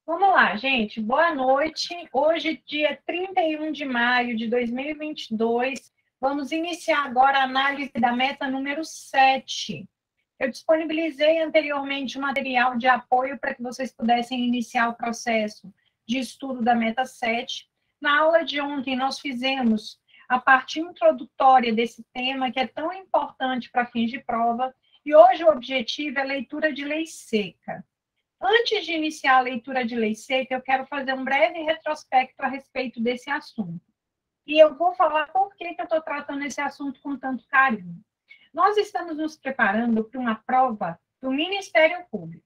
Vamos lá, gente. Boa noite. Hoje, dia 31 de maio de 2022, vamos iniciar agora a análise da meta número 7. Eu disponibilizei anteriormente um material de apoio para que vocês pudessem iniciar o processo de estudo da meta 7. Na aula de ontem, nós fizemos a parte introdutória desse tema, que é tão importante para fins de prova, e hoje o objetivo é a leitura de lei seca. Antes de iniciar a leitura de lei seca, eu quero fazer um breve retrospecto a respeito desse assunto. E eu vou falar por que eu estou tratando esse assunto com tanto carinho. Nós estamos nos preparando para uma prova do Ministério Público.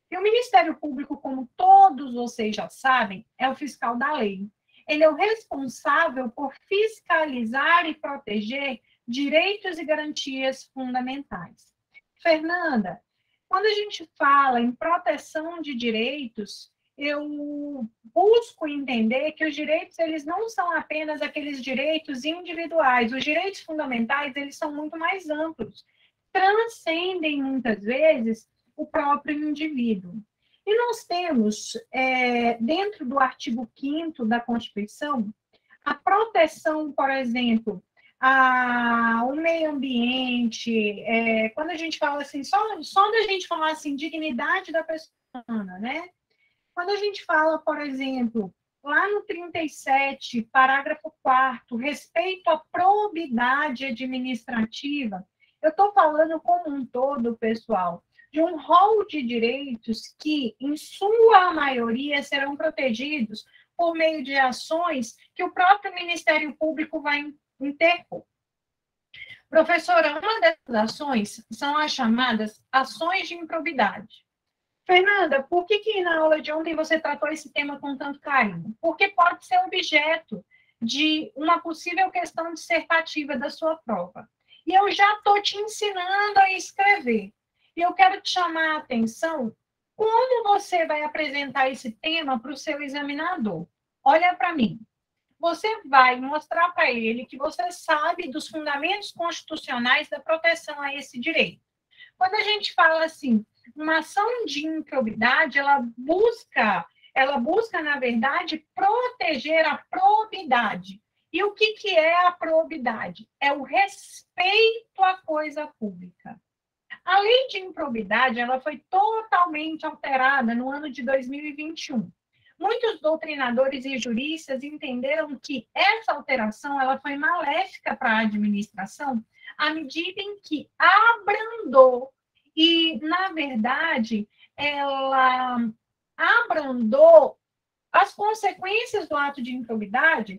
E o Ministério Público, como todos vocês já sabem, é o fiscal da lei. Ele é o responsável por fiscalizar e proteger direitos e garantias fundamentais. Fernanda, quando a gente fala em proteção de direitos, eu busco entender que os direitos, eles não são apenas aqueles direitos individuais. Os direitos fundamentais, eles são muito mais amplos. Transcendem, muitas vezes, o próprio indivíduo. E nós temos, dentro do artigo 5º da Constituição, a proteção, por exemplo, ao meio ambiente, quando a gente fala assim, só da gente falar assim, dignidade da pessoa humana, né? Quando a gente fala, por exemplo, lá no 37, parágrafo 4º, respeito à probidade administrativa, eu estou falando como um todo, pessoal, de um rol de direitos que, em sua maioria, serão protegidos por meio de ações que o próprio Ministério Público vai interpor. Professora, uma dessas ações são as chamadas ações de improbidade. Fernanda, por que na aula de ontem você tratou esse tema com tanto carinho? Porque pode ser objeto de uma possível questão dissertativa da sua prova. E eu já estou te ensinando a escrever. E eu quero te chamar a atenção como você vai apresentar esse tema para o seu examinador. Olha para mim. Você vai mostrar para ele que você sabe dos fundamentos constitucionais da proteção a esse direito. Quando a gente fala assim, uma ação de improbidade, ela busca, na verdade, proteger a probidade. E o que é a probidade? É o respeito à coisa pública. A lei de improbidade, ela foi totalmente alterada no ano de 2021. Muitos doutrinadores e juristas entenderam que essa alteração ela foi maléfica para a administração à medida em que abrandou e, na verdade, ela abrandou as consequências do ato de improbidade,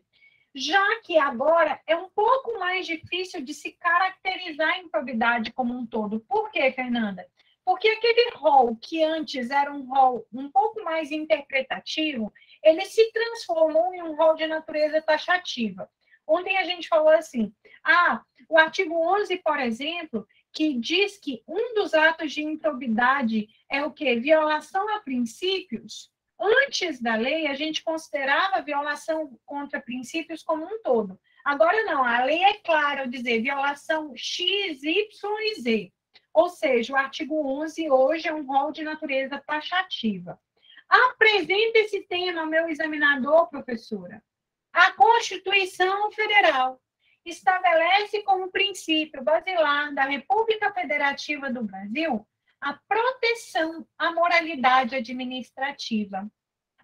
já que agora é um pouco mais difícil de se caracterizar a improbidade como um todo. Por quê, Fernanda? Porque aquele rol que antes era um rol um pouco mais interpretativo, ele se transformou em um rol de natureza taxativa. Ontem a gente falou assim, o artigo 11, por exemplo, que diz que um dos atos de improbidade é o quê? Violação a princípios. Antes da lei, a gente considerava a violação contra princípios como um todo. Agora não, a lei é clara ao dizer violação X, Y e Z. Ou seja, o artigo 11 hoje é um rol de natureza taxativa. Apresenta esse tema ao meu examinador, professora. A Constituição Federal estabelece como princípio basilar da República Federativa do Brasil a proteção à moralidade administrativa.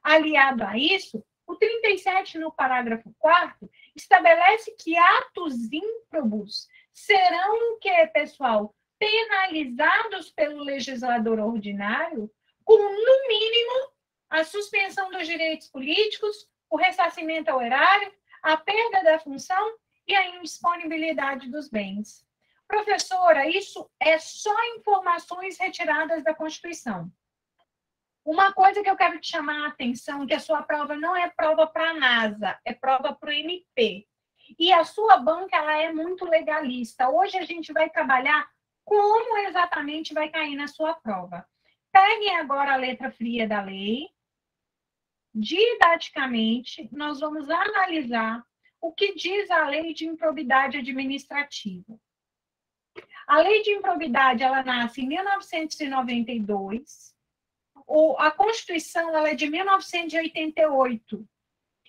Aliado a isso, o 37, no parágrafo 4º, estabelece que atos ímprobos serão o que, pessoal? Penalizados pelo legislador ordinário com, no mínimo, a suspensão dos direitos políticos, o ressarcimento ao erário, a perda da função e a indisponibilidade dos bens. Professora, isso é só informações retiradas da Constituição. Uma coisa que eu quero te chamar a atenção é que a sua prova não é prova para a NASA, é prova para o MP. E a sua banca ela é muito legalista. Hoje a gente vai trabalhar como exatamente vai cair na sua prova. Peguem agora a letra fria da lei. Didaticamente, nós vamos analisar o que diz a lei de improbidade administrativa. A lei de improbidade ela nasce em 1992 A Constituição ela é de 1988.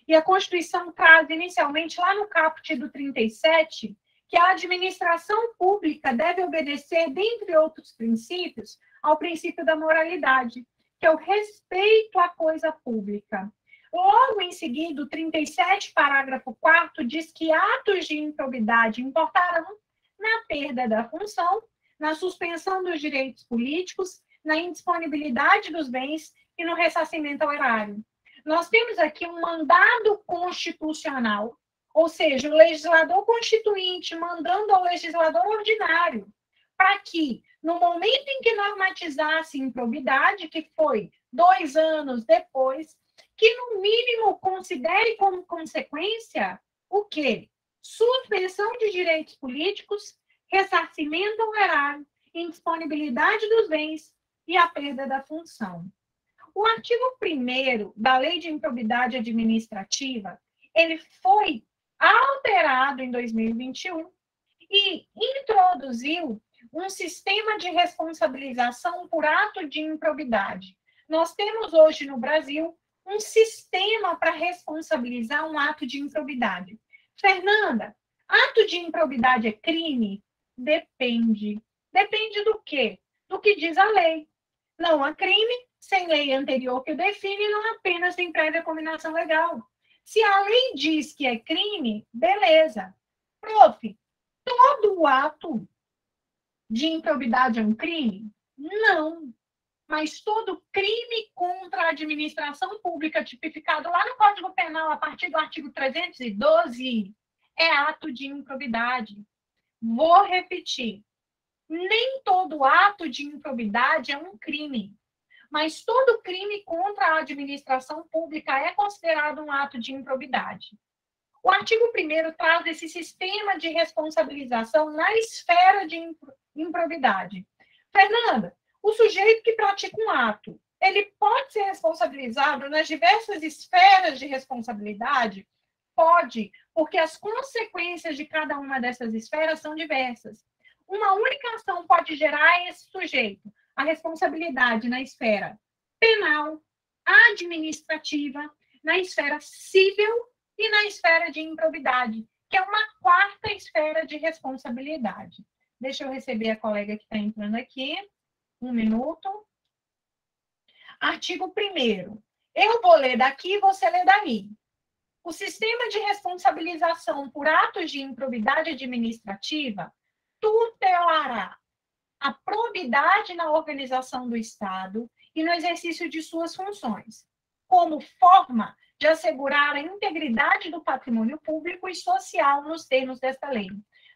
E a Constituição traz, inicialmente, lá no caput do 37, que a administração pública deve obedecer, dentre outros princípios, ao princípio da moralidade, que é o respeito à coisa pública. Logo em seguida, o 37, parágrafo 4º, diz que atos de improbidade importarão na perda da função, na suspensão dos direitos políticos, na indisponibilidade dos bens e no ressarcimento ao erário. Nós temos aqui um mandado constitucional, ou seja, o legislador constituinte mandando ao legislador ordinário, para que, no momento em que normatizasse improbidade, que foi 2 anos depois, que, no mínimo, considere como consequência o quê? Suspensão de direitos políticos, ressarcimento ao erário, indisponibilidade dos bens e a perda da função. O artigo 1º da Lei de Improbidade Administrativa, ele foi alterado em 2021 e introduziu um sistema de responsabilização por ato de improbidade. Nós temos hoje no Brasil um sistema para responsabilizar um ato de improbidade. Fernanda, ato de improbidade é crime? Depende. Depende do quê? Do que diz a lei. Não há crime sem lei anterior que o define, não apenas sem prévia combinação legal. Se a lei diz que é crime, beleza. Prof, todo ato de improbidade é um crime? Não. Mas todo crime contra a administração pública tipificado lá no Código Penal, a partir do artigo 312, é ato de improbidade. Vou repetir. Nem todo ato de improbidade é um crime, mas todo crime contra a administração pública é considerado um ato de improbidade. O artigo 1º traz esse sistema de responsabilização na esfera de improbidade. Fernanda, o sujeito que pratica um ato, ele pode ser responsabilizado nas diversas esferas de responsabilidade? Pode, porque as consequências de cada uma dessas esferas são diversas. Uma única ação pode gerar a esse sujeito a responsabilidade na esfera penal, administrativa, na esfera civil e na esfera de improbidade, que é uma 4ª esfera de responsabilidade. Deixa eu receber a colega que está entrando aqui. 1 minuto. Artigo 1º. Eu vou ler daqui, você lê daí. O sistema de responsabilização por atos de improbidade administrativa tutelará a probidade na organização do Estado e no exercício de suas funções, como forma de assegurar a integridade do patrimônio público e social nos termos desta lei.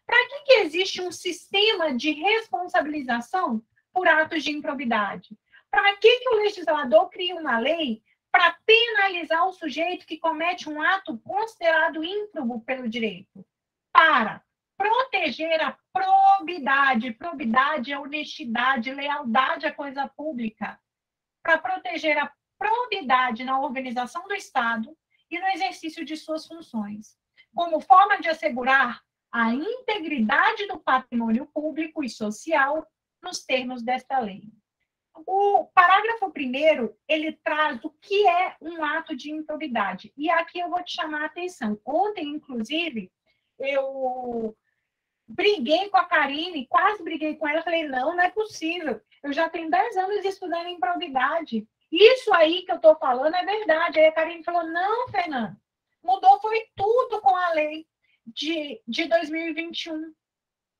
Para que existe um sistema de responsabilização por atos de improbidade? Para que o legislador cria uma lei para penalizar o sujeito que comete um ato considerado ímprobo pelo direito? Para proteger a probidade. Probidade é honestidade, lealdade à coisa pública. Para proteger a probidade na organização do Estado e no exercício de suas funções, como forma de assegurar a integridade do patrimônio público e social nos termos desta lei. O parágrafo 1º, ele traz o que é um ato de improbidade. E aqui eu vou te chamar a atenção. Ontem, inclusive, eu briguei com a Karine, quase briguei com ela, falei, não é possível. Eu já tenho 10 anos estudando improbidade. Isso aí que eu estou falando é verdade. Aí a Karine falou, não, Fernanda, mudou foi tudo com a lei de 2021.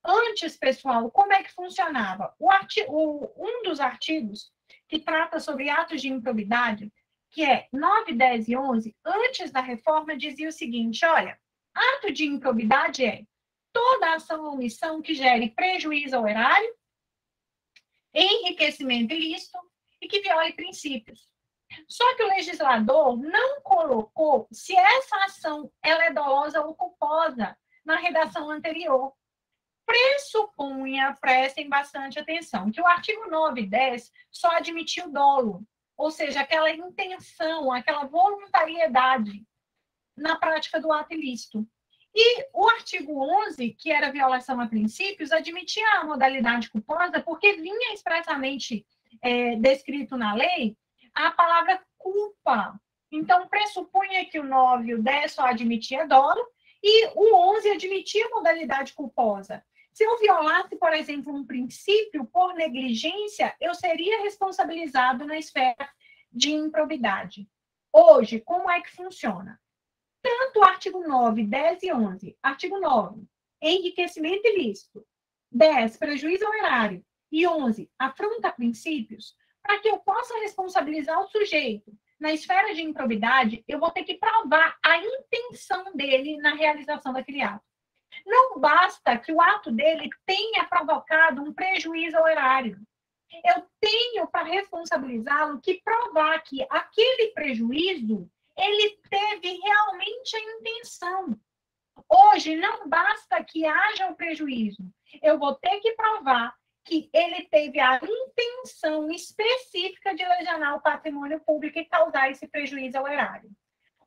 Antes, pessoal, como é que funcionava? Um dos artigos que trata sobre atos de improbidade, que é 9, 10 e 11, antes da reforma, dizia o seguinte, olha, ato de improbidade é toda ação ou omissão que gere prejuízo ao erário, enriquecimento ilícito e que viole princípios. Só que o legislador não colocou se essa ação ela é dolosa ou culposa na redação anterior. Pressupunha, prestem bastante atenção, que o artigo 9 e 10 só admitiu dolo, ou seja, aquela intenção, aquela voluntariedade na prática do ato ilícito. E o artigo 11, que era violação a princípios, admitia a modalidade culposa porque vinha expressamente descrito na lei a palavra culpa. Então, pressupunha que o 9 e o 10 só admitia dolo e o 11 admitia modalidade culposa. Se eu violasse, por exemplo, um princípio por negligência, eu seria responsabilizado na esfera de improbidade. Hoje, como é que funciona? Tanto o artigo 9, 10 e 11. Artigo 9, enriquecimento ilícito. 10, prejuízo ao erário. E 11, afronta a princípios. Para que eu possa responsabilizar o sujeito na esfera de improbidade, eu vou ter que provar a intenção dele na realização daquele ato. Não basta que o ato dele tenha provocado um prejuízo ao erário. Eu tenho para responsabilizá-lo que provar que aquele prejuízo ele teve realmente a intenção. Hoje, não basta que haja o prejuízo. Eu vou ter que provar que ele teve a intenção específica de lesionar o patrimônio público e causar esse prejuízo ao erário.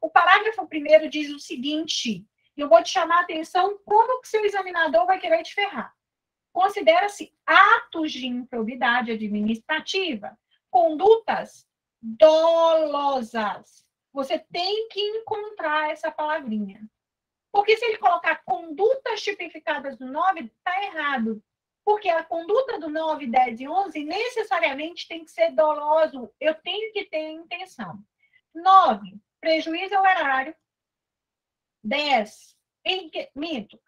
O parágrafo 1º diz o seguinte, e eu vou te chamar a atenção como que seu examinador vai querer te ferrar. Considera-se atos de improbidade administrativa, condutas dolosas. Você tem que encontrar essa palavrinha. Porque se ele colocar condutas tipificadas no 9, está errado. Porque a conduta do 9, 10 e 11 necessariamente tem que ser doloso. Eu tenho que ter intenção. 9, prejuízo ao erário. 10, minto.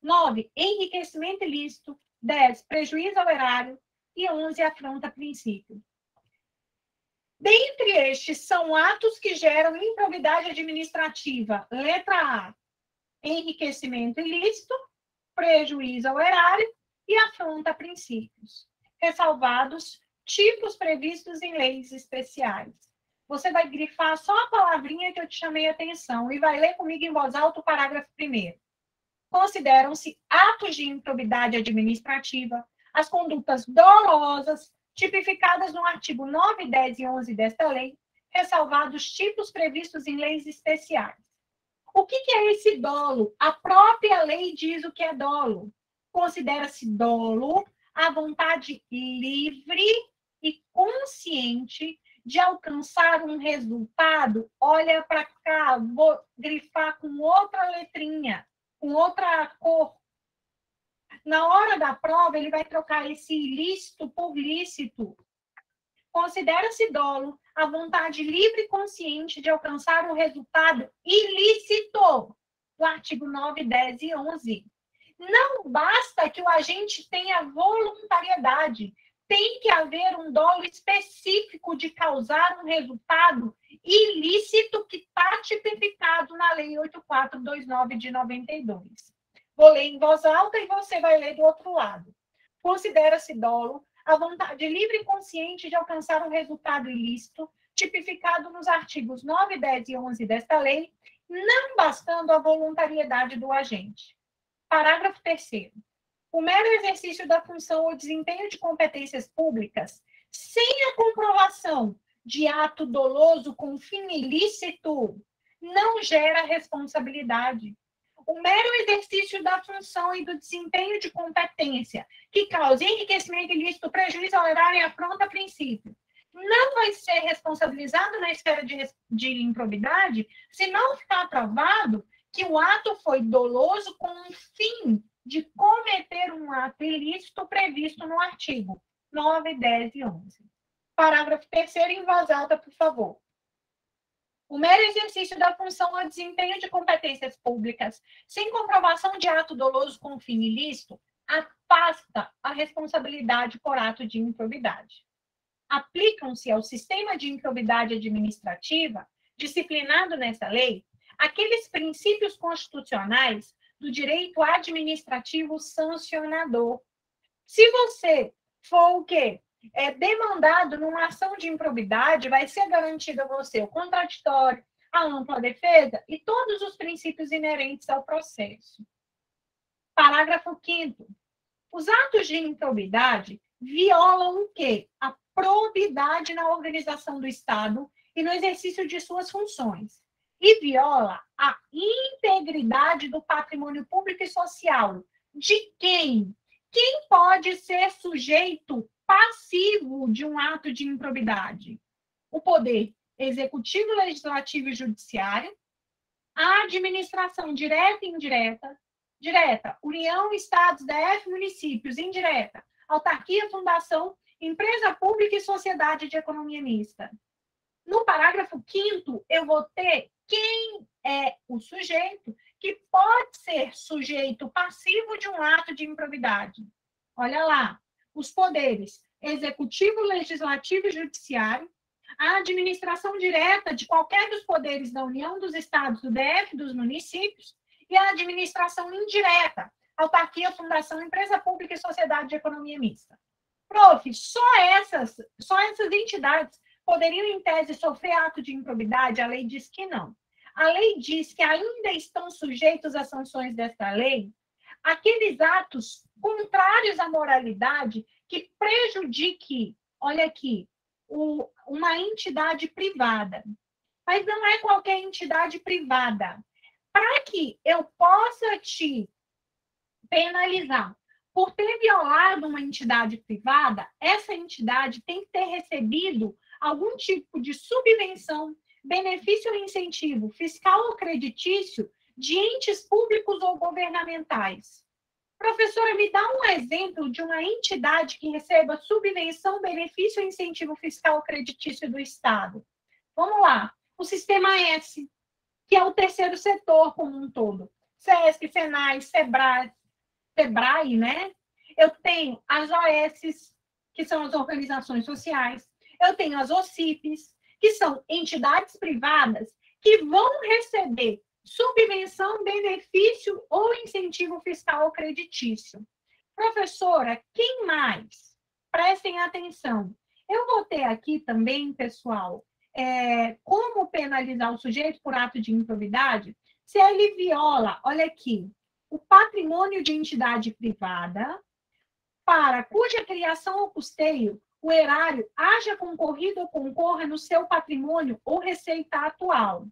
9, enriquecimento ilícito. 10, prejuízo ao erário. E 11, afronta princípio. Dentre estes, são atos que geram improbidade administrativa. Letra A, enriquecimento ilícito, prejuízo ao erário e afronta princípios. Ressalvados tipos previstos em leis especiais. Você vai grifar só a palavrinha que eu te chamei a atenção e vai ler comigo em voz alta o parágrafo 1º. Consideram-se atos de improbidade administrativa as condutas dolosas tipificadas no artigo 9, 10 e 11 desta lei, ressalvados tipos previstos em leis especiais. O que é esse dolo? A própria lei diz o que é dolo. Considera-se dolo a vontade livre e consciente de alcançar um resultado. Olha para cá, vou grifar com outra letrinha, com outra cor. Na hora da prova, ele vai trocar esse ilícito por lícito. Considera-se dolo a vontade livre e consciente de alcançar o resultado ilícito do artigo 9, 10 e 11. Não basta que o agente tenha voluntariedade, tem que haver um dolo específico de causar um resultado ilícito que está tipificado na Lei 8429 de 92. Vou ler em voz alta e você vai ler do outro lado. Considera-se dolo a vontade livre e consciente de alcançar um resultado ilícito, tipificado nos artigos 9, 10 e 11 desta lei, não bastando a voluntariedade do agente. Parágrafo 3º. O mero exercício da função ou desempenho de competências públicas, sem a comprovação de ato doloso com fim ilícito, não gera responsabilidade. O mero exercício da função e do desempenho de competência que causa enriquecimento ilícito, prejuízo ao erário e afronta princípio, não vai ser responsabilizado na esfera de improbidade se não ficar provado que o ato foi doloso com o fim de cometer um ato ilícito previsto no artigo 9, 10 e 11. Parágrafo 3º, em voz alta, por favor. O mero exercício da função ou desempenho de competências públicas, sem comprovação de ato doloso com fim ilícito, afasta a responsabilidade por ato de improbidade. Aplicam-se ao sistema de improbidade administrativa, disciplinado nessa lei, aqueles princípios constitucionais do direito administrativo sancionador. Se você for o quê? Demandado numa ação de improbidade, vai ser garantido a você o contraditório, a ampla defesa e todos os princípios inerentes ao processo. Parágrafo 5º. Os atos de improbidade violam o quê? A probidade na organização do Estado e no exercício de suas funções. E viola a integridade do patrimônio público e social. De quem? Quem pode ser sujeito passivo de um ato de improbidade? o poder executivo, legislativo e judiciário, a administração direta e indireta, direta, União, Estados, DF, municípios, indireta, autarquia, fundação, empresa pública e sociedade de economia mista. No parágrafo 5º, eu vou ter quem é o sujeito que pode ser sujeito passivo de um ato de improbidade. Olha lá, os poderes executivo, legislativo e judiciário, a administração direta de qualquer dos poderes da União, dos estados, do DF, dos municípios, e a administração indireta, autarquia, fundação, empresa pública e sociedade de economia mista. Prof, só essas entidades poderiam, em tese, sofrer ato de improbidade? A lei diz que não. A lei diz que ainda estão sujeitos às sanções desta lei aqueles atos contrários à moralidade que prejudique, olha aqui, uma entidade privada. Mas não é qualquer entidade privada. Para que eu possa te penalizar por ter violado uma entidade privada, essa entidade tem que ter recebido algum tipo de subvenção, benefício ou incentivo fiscal ou creditício de entes públicos ou governamentais. Professora, me dá um exemplo de uma entidade que receba subvenção, benefício ou incentivo fiscal ou creditício do Estado. Vamos lá. O Sistema S, que é o terceiro setor como um todo. SESC, SENAI, SEBRAE, né? Eu tenho as OS, que são as organizações sociais. Eu tenho as OCIPs, que são entidades privadas que vão receber subvenção, benefício ou incentivo fiscal ou creditício. Professora, quem mais? Prestem atenção. Eu vou ter aqui também, pessoal, como penalizar o sujeito por ato de improbidade se ele viola, olha aqui, o patrimônio de entidade privada, para cuja criação ou custeio o erário haja concorrido ou concorra no seu patrimônio ou receita atual.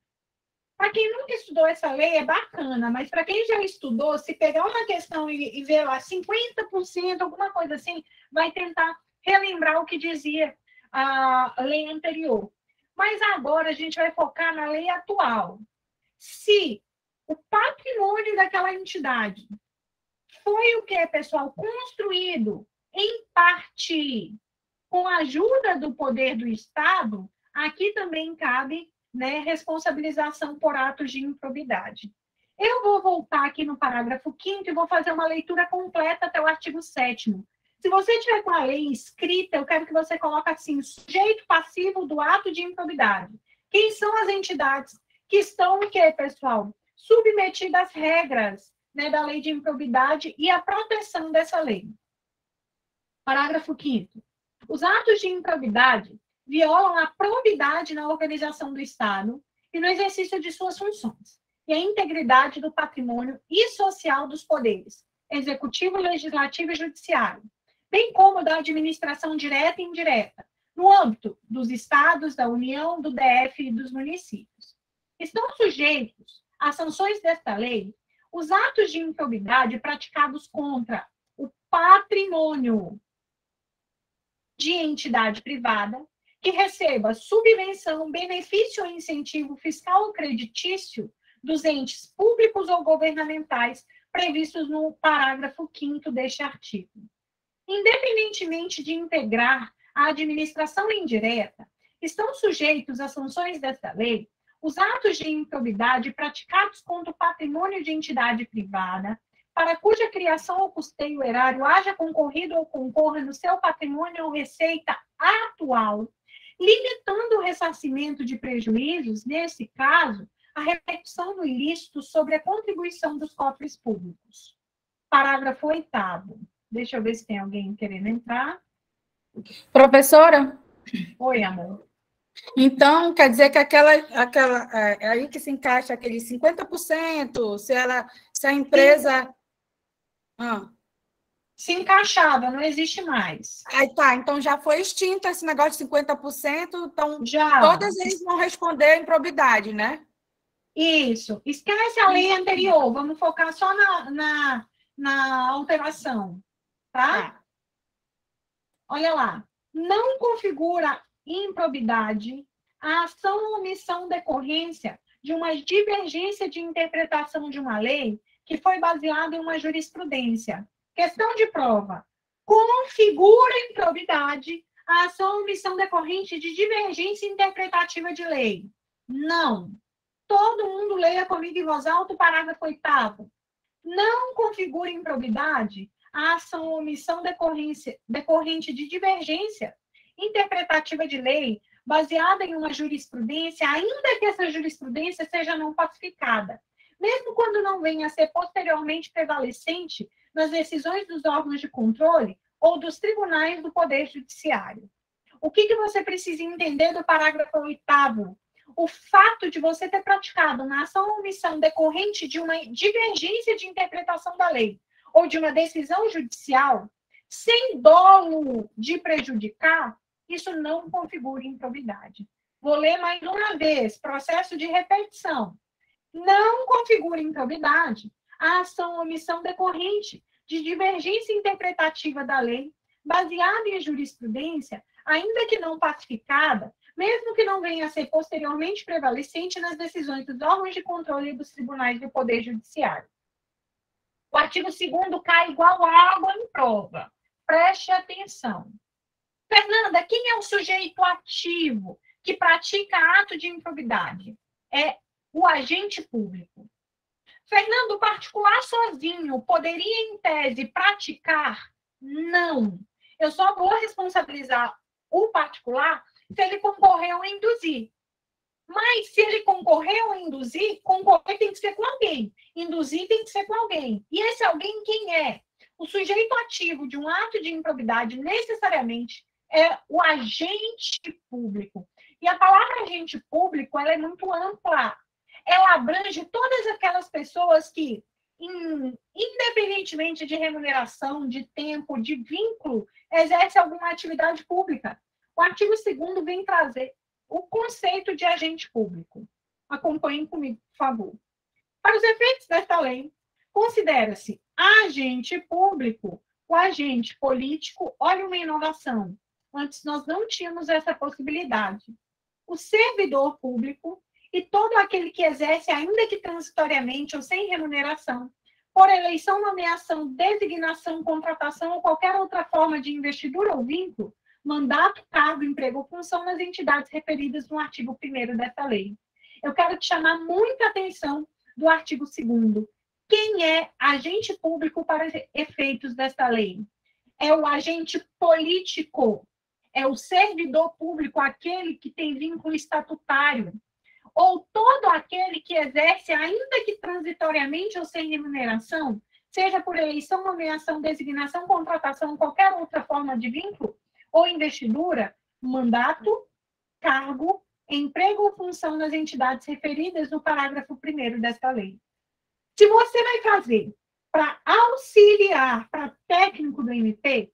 Para quem nunca estudou essa lei, é bacana, mas para quem já estudou, se pegar uma questão e ver lá 50%, alguma coisa assim, vai tentar relembrar o que dizia a lei anterior. Mas agora a gente vai focar na lei atual. Se o patrimônio daquela entidade foi o que, pessoal? Construído em parte com a ajuda do poder do Estado, aqui também cabe, né, responsabilização por atos de improbidade. Eu vou voltar aqui no parágrafo 5º e vou fazer uma leitura completa até o artigo 7º. Se você tiver com a lei escrita, eu quero que você coloque assim, sujeito passivo do ato de improbidade. Quem são as entidades que estão, o quê, pessoal? Submetidas às regras, né, da lei de improbidade e à proteção dessa lei. Parágrafo 5º. Os atos de improbidade violam a probidade na organização do Estado e no exercício de suas funções, e a integridade do patrimônio e social dos poderes, executivo, legislativo e judiciário, bem como da administração direta e indireta, no âmbito dos Estados, da União, do DF e dos municípios. Estão sujeitos às sanções desta lei os atos de improbidade praticados contra o patrimônio de entidade privada que receba subvenção, benefício ou incentivo fiscal ou creditício dos entes públicos ou governamentais previstos no parágrafo 5º deste artigo. Independentemente de integrar a administração indireta, estão sujeitos às sanções desta lei os atos de improbidade praticados contra o patrimônio de entidade privada, para cuja criação ou custeio erário haja concorrido ou concorra no seu patrimônio ou receita atual, limitando o ressarcimento de prejuízos, nesse caso, a repercussão do ilícito sobre a contribuição dos cofres públicos. Parágrafo 8º. Deixa eu ver se tem alguém querendo entrar. Professora? Oi, amor. Então, quer dizer que é aí que se encaixa aqueles 50%, se a empresa... Se encaixava, não existe mais. Aí tá, então já foi extinto esse negócio de 50%, então já. Todas eles vão responder improbidade, né? Isso. Esquece a lei anterior, vamos focar só na alteração, tá? Olha lá. Não configura improbidade, a ação ou omissão decorrência de uma divergência de interpretação de uma lei que foi baseada em uma jurisprudência. Questão de prova. Configura improbidade a ação ou omissão decorrente de divergência interpretativa de lei. Não. Todo mundo leia comigo em voz alta o parágrafo 8º. Não configura improbidade a ação ou omissão decorrente de divergência interpretativa de lei baseada em uma jurisprudência, ainda que essa jurisprudência seja não pacificada, mesmo quando não venha a ser posteriormente prevalecente nas decisões dos órgãos de controle ou dos tribunais do Poder Judiciário. O que você precisa entender do parágrafo 8º? O fato de você ter praticado uma ação ou omissão decorrente de uma divergência de interpretação da lei ou de uma decisão judicial, sem dolo de prejudicar, isso não configura improbidade. Vou ler mais uma vez, processo de repetição. Não configura improbidade a ação ou omissão decorrente de divergência interpretativa da lei, baseada em jurisprudência, ainda que não pacificada, mesmo que não venha a ser posteriormente prevalecente nas decisões dos órgãos de controle e dos tribunais do Poder Judiciário. O artigo 2º cai igual água em prova. Preste atenção. Fernanda, quem é o sujeito ativo que pratica ato de improbidade? É o agente público. Fernando, o particular sozinho poderia, em tese, praticar? Não. Eu só vou responsabilizar o particular se ele concorreu a induzir. Mas se ele concorreu a induzir, concorrer tem que ser com alguém. Induzir tem que ser com alguém. E esse alguém quem é? O sujeito ativo de um ato de improbidade, necessariamente, é o agente público. E a palavra agente público, ela é muito ampla. Ela abrange todas aquelas pessoas que, independentemente de remuneração, de tempo, de vínculo, exercem alguma atividade pública. O artigo 2º vem trazer o conceito de agente público. Acompanhem comigo, por favor. Para os efeitos desta lei, considera-se agente público o agente político. Olha uma inovação. Antes nós não tínhamos essa possibilidade. O servidor público e todo aquele que exerce, ainda que transitoriamente ou sem remuneração, por eleição, nomeação, designação, contratação ou qualquer outra forma de investidura ou vínculo, mandato, cargo, emprego ou função nas entidades referidas no artigo 1º desta lei. Eu quero te chamar muita atenção do artigo 2º. Quem é agente público para efeitos desta lei? É o agente político, é o servidor público, aquele que tem vínculo estatutário, ou todo aquele que exerce, ainda que transitoriamente ou sem remuneração, seja por eleição, nomeação, designação, contratação, qualquer outra forma de vínculo, ou investidura, mandato, cargo, emprego ou função nas entidades referidas no parágrafo 1º desta lei. Se você vai fazer para auxiliar, para técnico do MP,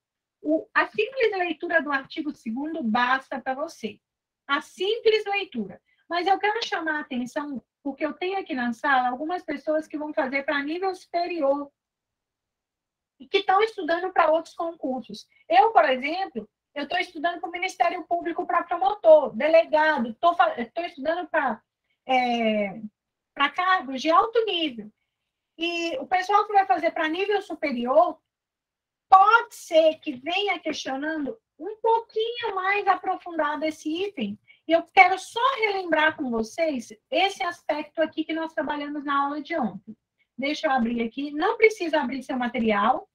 a simples leitura do artigo 2º basta para você. A simples leitura. Mas eu quero chamar a atenção, porque eu tenho aqui na sala algumas pessoas que vão fazer para nível superior e que estão estudando para outros concursos. Eu, por exemplo, eu estou estudando para o Ministério Público para promotor, delegado, estou estudando para cargos de alto nível. E o pessoal que vai fazer para nível superior, pode ser que venha questionando um pouquinho mais aprofundado esse item. E eu quero só relembrar com vocês esse aspecto aqui que nós trabalhamos na aula de ontem. Deixa eu abrir aqui. Não precisa abrir seu material.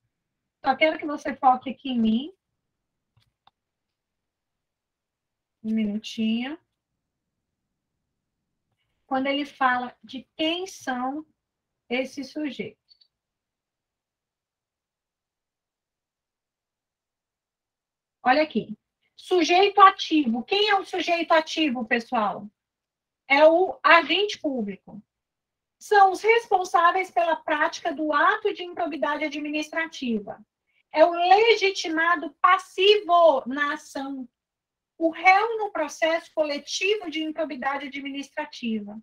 Só quero que você foque aqui em mim. Um minutinho. Quando ele fala de quem são esses sujeitos. Olha aqui. Sujeito ativo. Quem é o sujeito ativo, pessoal? É o agente público. São os responsáveis pela prática do ato de improbidade administrativa. É o legitimado passivo na ação. O réu no processo coletivo de improbidade administrativa.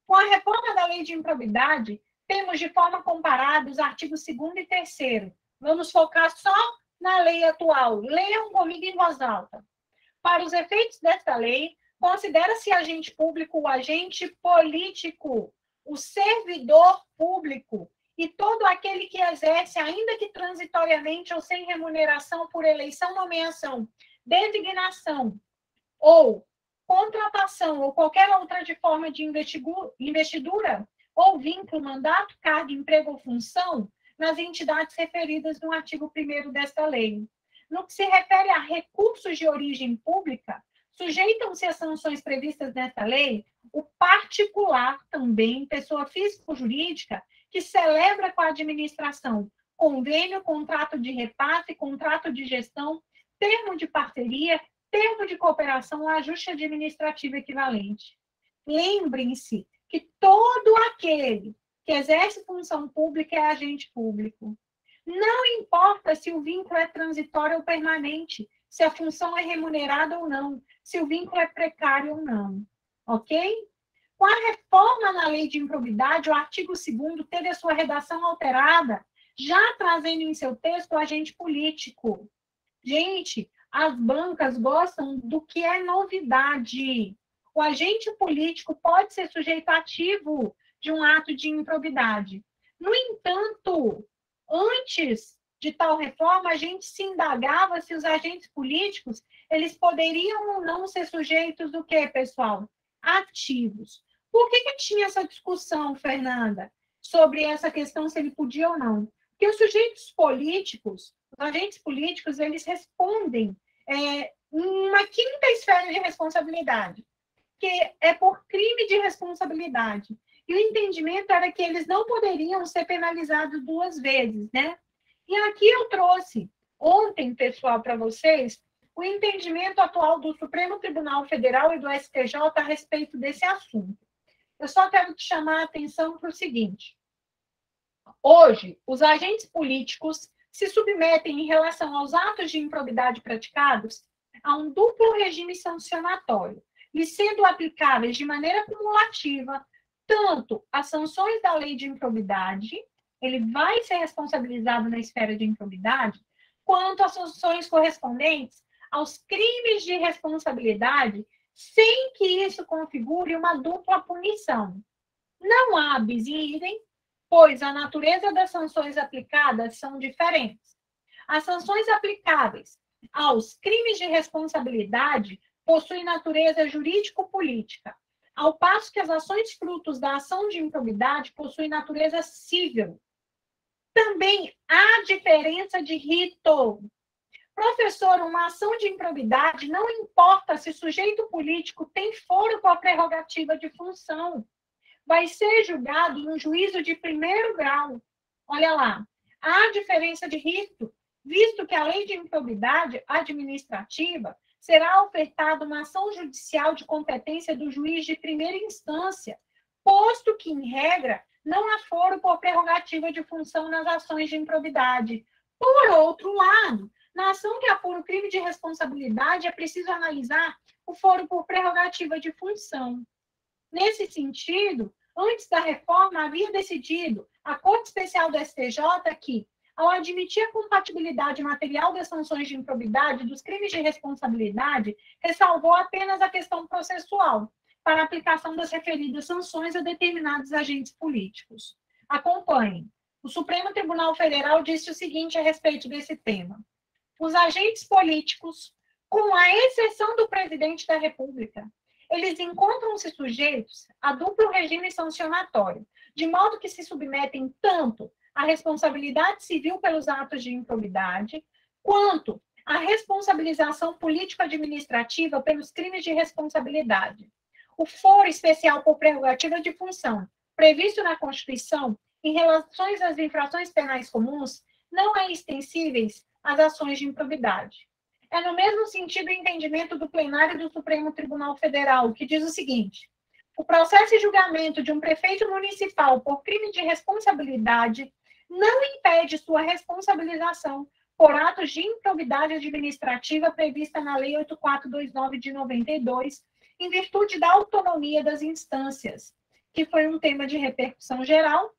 Com a reforma da lei de improbidade, temos de forma comparada os artigos 2º e 3º. Vamos focar só na lei atual. Leiam comigo em voz alta. Para os efeitos desta lei, considera-se agente público o agente político, o servidor público e todo aquele que exerce, ainda que transitoriamente ou sem remuneração por eleição, nomeação, designação ou contratação ou qualquer outra de forma de investidura ou vínculo, mandato, cargo, emprego ou função nas entidades referidas no artigo 1º desta lei. No que se refere a recursos de origem pública, sujeitam-se às sanções previstas nesta lei o particular também, pessoa física ou jurídica, que celebra com a administração convênio, contrato de repasse, contrato de gestão, termo de parceria, termo de cooperação ou ajuste administrativo equivalente. Lembrem-se que todo aquele que exerce função pública é agente público. Não importa se o vínculo é transitório ou permanente, se a função é remunerada ou não, se o vínculo é precário ou não. Ok? Com a reforma na lei de improbidade, o artigo 2º teve a sua redação alterada, já trazendo em seu texto o agente político. Gente, as bancas gostam do que é novidade. O agente político pode ser sujeito ativo de um ato de improbidade. No entanto, antes de tal reforma, a gente se indagava se os agentes políticos, eles poderiam ou não ser sujeitos do quê, pessoal? Ativos. Por que tinha essa discussão, Fernanda, sobre essa questão se ele podia ou não? Porque os sujeitos políticos, os agentes políticos, eles respondem uma quinta esfera de responsabilidade, que é por crime de responsabilidade. E o entendimento era que eles não poderiam ser penalizados 2 vezes, né? E aqui eu trouxe ontem, pessoal, para vocês, o entendimento atual do Supremo Tribunal Federal e do STJ a respeito desse assunto. Eu só quero te chamar a atenção para o seguinte. Hoje, os agentes políticos se submetem em relação aos atos de improbidade praticados a um duplo regime sancionatório, lhe sendo aplicáveis de maneira cumulativa tanto as sanções da lei de improbidade, ele vai ser responsabilizado na esfera de improbidade, quanto as sanções correspondentes aos crimes de responsabilidade, sem que isso configure uma dupla punição. Não há bis in idem, pois a natureza das sanções aplicadas são diferentes. As sanções aplicáveis aos crimes de responsabilidade possuem natureza jurídico-política, ao passo que as ações frutos da ação de improbidade possuem natureza civil. Também há diferença de rito. Professor, uma ação de improbidade não importa se o sujeito político tem foro com a prerrogativa de função. Vai ser julgado em um juízo de 1º grau. Olha lá, há diferença de rito, visto que a lei de improbidade administrativa será ofertada uma ação judicial de competência do juiz de 1ª instância, posto que, em regra, não há foro por prerrogativa de função nas ações de improbidade. Por outro lado, na ação que apura o crime de responsabilidade, é preciso analisar o foro por prerrogativa de função. Nesse sentido, antes da reforma, havia decidido a Corte Especial do STJ que, ao admitir a compatibilidade material das sanções de improbidade dos crimes de responsabilidade, ressalvou apenas a questão processual para a aplicação das referidas sanções a determinados agentes políticos. Acompanhem. O Supremo Tribunal Federal disse o seguinte a respeito desse tema. Os agentes políticos, com a exceção do presidente da República, eles encontram-se sujeitos a duplo regime sancionatório, de modo que se submetem tanto à responsabilidade civil pelos atos de improbidade, quanto à responsabilização político-administrativa pelos crimes de responsabilidade. O foro especial por prerrogativa de função, previsto na Constituição, em relação às infrações penais comuns, não é extensíveis às ações de improbidade. É no mesmo sentido o entendimento do plenário do Supremo Tribunal Federal, que diz o seguinte: o processo e julgamento de um prefeito municipal por crime de responsabilidade não impede sua responsabilização por atos de improbidade administrativa prevista na Lei 8429 de 92, em virtude da autonomia das instâncias, que foi um tema de repercussão geral,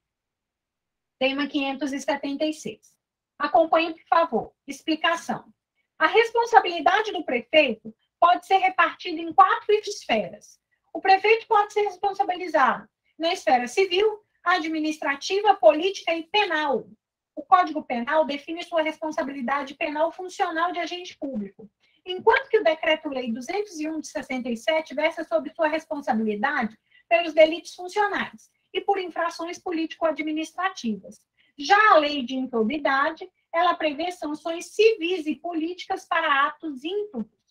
tema 576. Acompanhe, por favor. Explicação. A responsabilidade do prefeito pode ser repartido em 4 esferas. O prefeito pode ser responsabilizado na esfera civil, administrativa, política e penal. O Código Penal define sua responsabilidade penal funcional de agente público, enquanto que o Decreto-Lei 201 de 67 versa sobre sua responsabilidade pelos delitos funcionais e por infrações político-administrativas. Já a Lei de Improbidade, ela prevê sanções civis e políticas para atos ímprobos.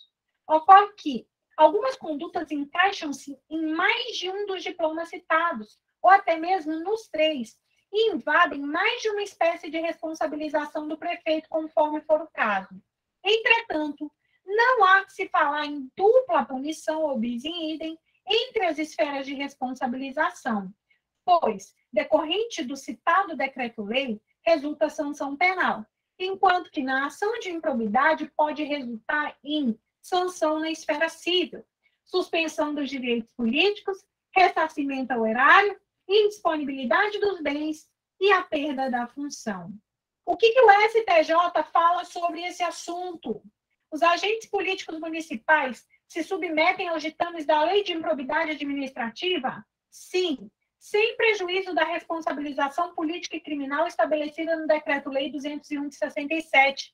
Ocorre que algumas condutas encaixam-se em mais de um dos diplomas citados, ou até mesmo nos 3, e invadem mais de uma espécie de responsabilização do prefeito, conforme for o caso. Entretanto, não há que se falar em dupla punição ou bis in idem entre as esferas de responsabilização, pois, decorrente do citado decreto-lei, resulta sanção penal, enquanto que na ação de improbidade pode resultar em sanção na esfera civil, suspensão dos direitos políticos, ressarcimento ao erário, indisponibilidade dos bens e a perda da função. O que o STJ fala sobre esse assunto? Os agentes políticos municipais se submetem aos ditames da Lei de Improbidade Administrativa? Sim, sem prejuízo da responsabilização política e criminal estabelecida no Decreto-Lei 201 de 67.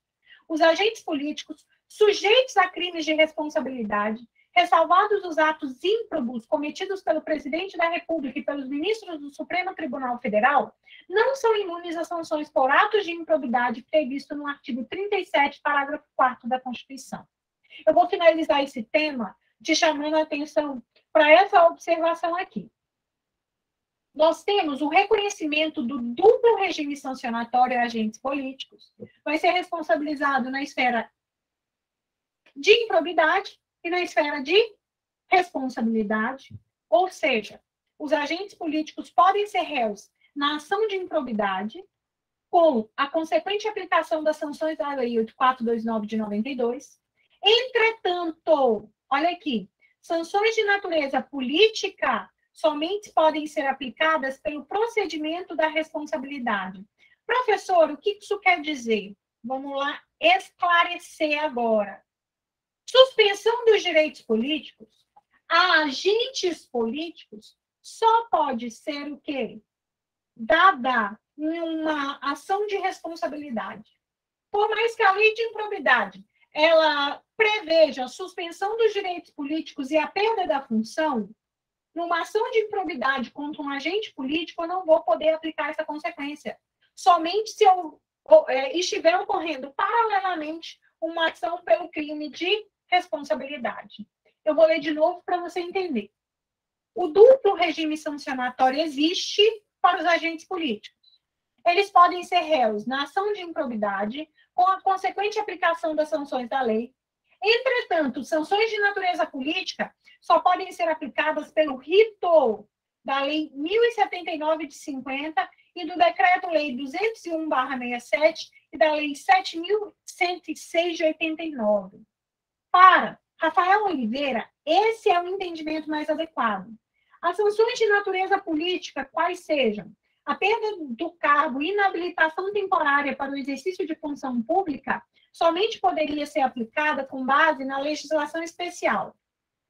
Os agentes políticos sujeitos a crimes de responsabilidade, ressalvados os atos ímprobos cometidos pelo presidente da República e pelos ministros do Supremo Tribunal Federal, não são imunes a sanções por atos de improbidade previsto no artigo 37, parágrafo 4º da Constituição. Eu vou finalizar esse tema te chamando a atenção para essa observação aqui. Nós temos o reconhecimento do duplo regime sancionatório a agentes políticos, vai ser responsabilizado na esfera de improbidade e na esfera de responsabilidade, ou seja, os agentes políticos podem ser réus na ação de improbidade, com a consequente aplicação das sanções da Lei 8429 de 92. Entretanto, olha aqui, sanções de natureza política somente podem ser aplicadas pelo procedimento da responsabilidade. Professor, o que isso quer dizer? Vamos lá esclarecer agora. Suspensão dos direitos políticos a agentes políticos só pode ser o quê? Dada em uma ação de responsabilidade. Por mais que a lei de improbidade ela preveja a suspensão dos direitos políticos e a perda da função, numa ação de improbidade contra um agente político, eu não vou poder aplicar essa consequência. Somente se eu estiver ocorrendo paralelamente uma ação pelo crime de responsabilidade. Eu vou ler de novo para você entender. O duplo regime sancionatório existe para os agentes políticos. Eles podem ser réus na ação de improbidade, com a consequente aplicação das sanções da lei. Entretanto, sanções de natureza política só podem ser aplicadas pelo rito da Lei 1079 de 50 e do Decreto-Lei 201/67 e da Lei 7.106 de 89. Para Rafael Oliveira, esse é o entendimento mais adequado. As sanções de natureza política, quais sejam a perda do cargo e inabilitação temporária para o exercício de função pública, somente poderia ser aplicada com base na legislação especial.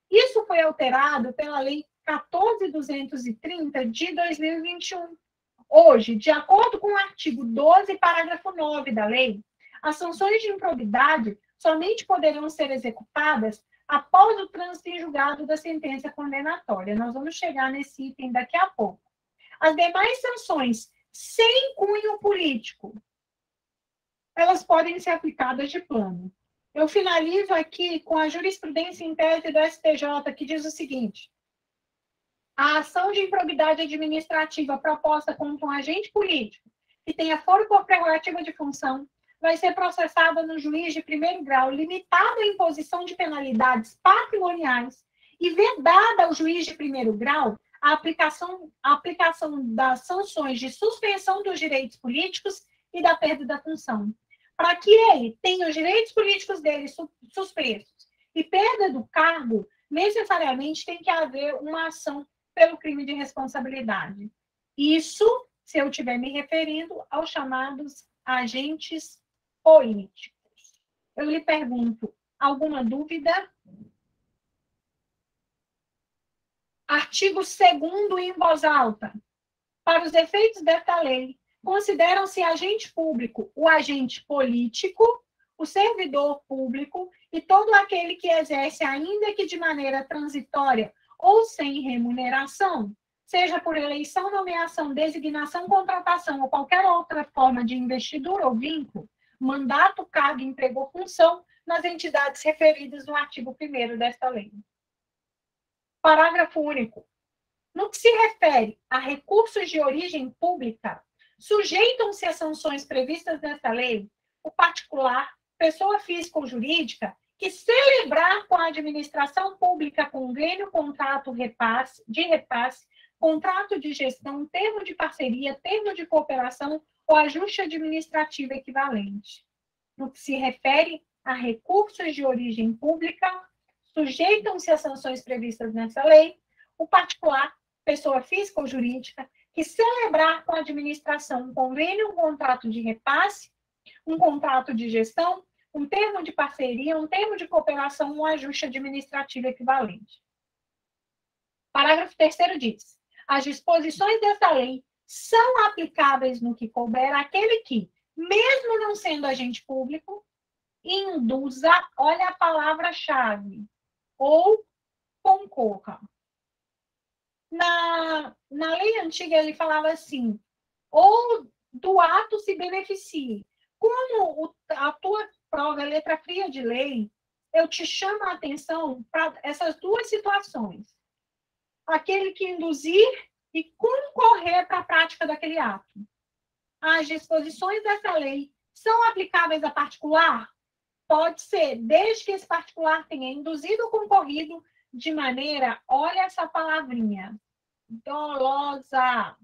Isso foi alterado pela Lei 14.230 de 2021. Hoje, de acordo com o artigo 12, parágrafo 9 da lei, as sanções de improbidade somente poderão ser executadas após o trânsito em julgado da sentença condenatória. Nós vamos chegar nesse item daqui a pouco. As demais sanções sem cunho político, elas podem ser aplicadas de plano. Eu finalizo aqui com a jurisprudência em tese do STJ, que diz o seguinte: a ação de improbidade administrativa proposta contra um agente político que tenha foro por prerrogativa de função vai ser processada no juiz de primeiro grau, limitada à imposição de penalidades patrimoniais e vedada ao juiz de primeiro grau a aplicação das sanções de suspensão dos direitos políticos e da perda da função. Para que ele tenha os direitos políticos dele suspensos e perda do cargo, necessariamente tem que haver uma ação pelo crime de responsabilidade. Isso, se eu estiver me referindo aos chamados agentes políticos. Eu lhe pergunto, alguma dúvida? Artigo 2º em voz alta. Para os efeitos desta lei, consideram-se agente público o agente político, o servidor público e todo aquele que exerce, ainda que de maneira transitória ou sem remuneração, seja por eleição, nomeação, designação, contratação ou qualquer outra forma de investidura ou vínculo, mandato, cargo, emprego ou função, nas entidades referidas no artigo 1º desta lei. Parágrafo único. No que se refere a recursos de origem pública, sujeitam-se às sanções previstas nesta lei o particular, pessoa física ou jurídica, que celebrar com a administração pública convênio, contrato de repasse, contrato de gestão, termo de parceria, termo de cooperação ou ajuste administrativo equivalente. No que se refere a recursos de origem pública, sujeitam-se às sanções previstas nessa lei o particular, pessoa física ou jurídica, que celebrar com a administração um convênio, um contrato de repasse, um contrato de gestão, um termo de parceria, um termo de cooperação, um ajuste administrativo equivalente. Parágrafo 3º diz: as disposições desta lei são aplicáveis no que couber àquele que, mesmo não sendo agente público, induza, olha a palavra-chave, ou concorra. Na lei antiga, ele falava assim, ou do ato se beneficie. Como a tua prova é letra fria de lei, eu te chamo a atenção para essas duas situações. Aquele que induzir e concorrer para a prática daquele ato. As disposições dessa lei são aplicáveis a particular? Pode ser, desde que esse particular tenha induzido ou concorrido de maneira, olha essa palavrinha, dolosa.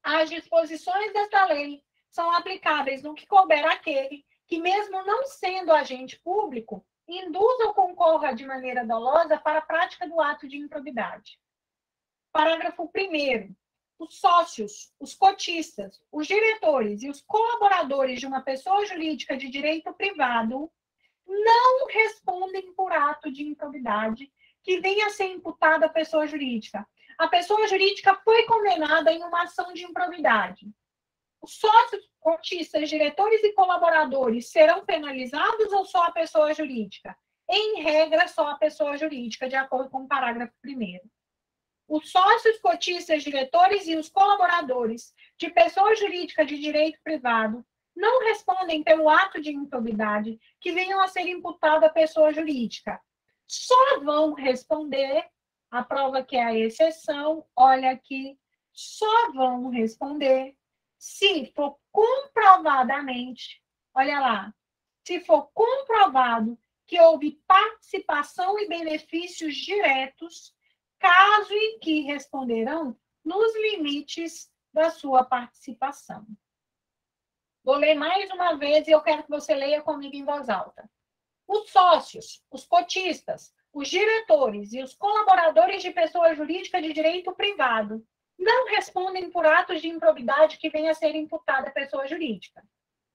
As disposições desta lei são aplicáveis no que couber àquele que, mesmo não sendo agente público, induza ou concorra de maneira dolosa para a prática do ato de improbidade. Parágrafo 1º. Os sócios, os cotistas, os diretores e os colaboradores de uma pessoa jurídica de direito privado não respondem por ato de improbidade que venha a ser imputado à pessoa jurídica. A pessoa jurídica foi condenada em uma ação de improbidade. Os sócios, cotistas, diretores e colaboradores serão penalizados ou só a pessoa jurídica? Em regra, só a pessoa jurídica, de acordo com o parágrafo 1º. Os sócios, cotistas, diretores e os colaboradores de pessoa jurídica de direito privado não respondem pelo ato de improbidade que venham a ser imputado à pessoa jurídica. Só vão responder, a prova que é a exceção, olha aqui, só vão responder se for comprovadamente, olha lá, se for comprovado que houve participação e benefícios diretos, caso em que responderão nos limites da sua participação. Vou ler mais uma vez e eu quero que você leia comigo em voz alta. Os sócios, os cotistas, os diretores e os colaboradores de pessoa jurídica de direito privado não respondem por atos de improbidade que venha a ser imputada à pessoa jurídica,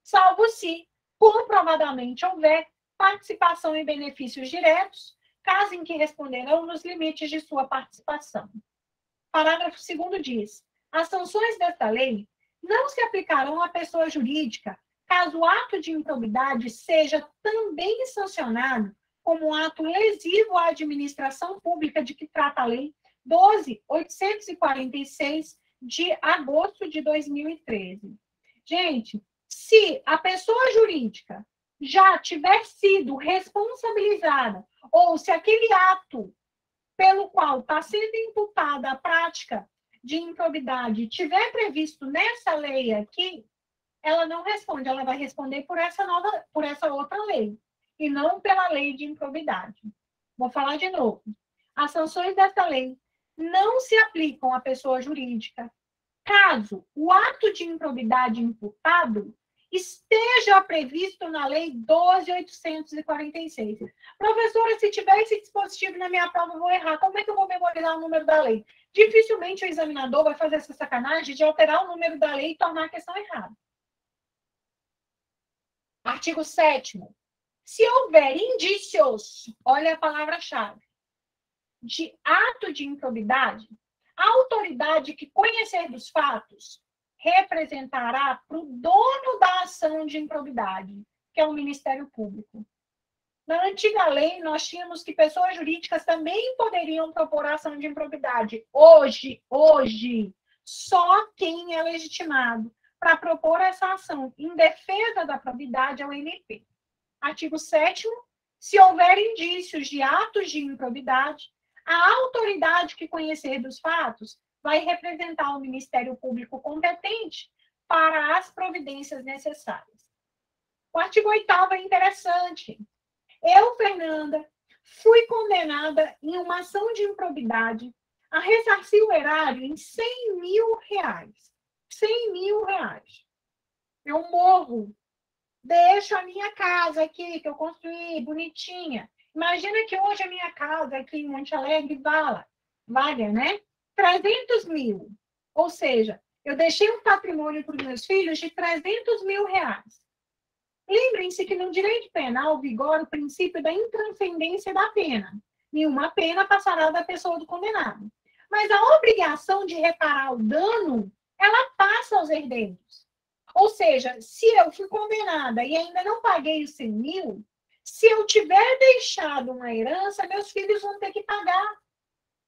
salvo se comprovadamente houver participação em benefícios diretos, caso em que responderão nos limites de sua participação. Parágrafo 2º diz: as sanções desta lei não se aplicarão à pessoa jurídica caso o ato de improbidade seja também sancionado como ato lesivo à administração pública de que trata a Lei 12.846, de agosto de 2013. Gente, se a pessoa jurídica já tiver sido responsabilizada, ou se aquele ato pelo qual está sendo imputada a prática de improbidade tiver previsto nessa lei aqui, ela não responde, ela vai responder por essa outra lei, e não pela lei de improbidade. Vou falar de novo. As sanções dessa lei não se aplicam à pessoa jurídica caso o ato de improbidade imputado esteja previsto na Lei 12.846. Professora, se tiver esse dispositivo na minha prova, eu vou errar. Como é que eu vou memorizar o número da lei? Dificilmente o examinador vai fazer essa sacanagem de alterar o número da lei e tornar a questão errada. Artigo 7º. Se houver indícios, olha a palavra-chave, de ato de improbidade, a autoridade que conhecer dos fatos representará para o dono da ação de improbidade, que é o Ministério Público. Na antiga lei, nós tínhamos que pessoas jurídicas também poderiam propor ação de improbidade. Hoje, só quem é legitimado para propor essa ação em defesa da probidade é o MP. Artigo 7º, se houver indícios de atos de improbidade, a autoridade que conhecer dos fatos vai representar o Ministério Público competente para as providências necessárias. O artigo 8º é interessante. Eu, Fernanda, fui condenada em uma ação de improbidade a ressarcir o erário em R$100.000. R$100.000. Eu morro. Deixo a minha casa aqui, que eu construí, bonitinha. Imagina que hoje a minha casa aqui em Monte Alegre valha, né? 300 mil. Ou seja, eu deixei um patrimônio para os meus filhos de R$300.000. Lembrem-se que no direito penal vigora o princípio da intranscendência da pena. Nenhuma pena passará da pessoa do condenado. Mas a obrigação de reparar o dano, ela passa aos herdeiros. Ou seja, se eu fui condenada e ainda não paguei os 100 mil, se eu tiver deixado uma herança, meus filhos vão ter que pagar.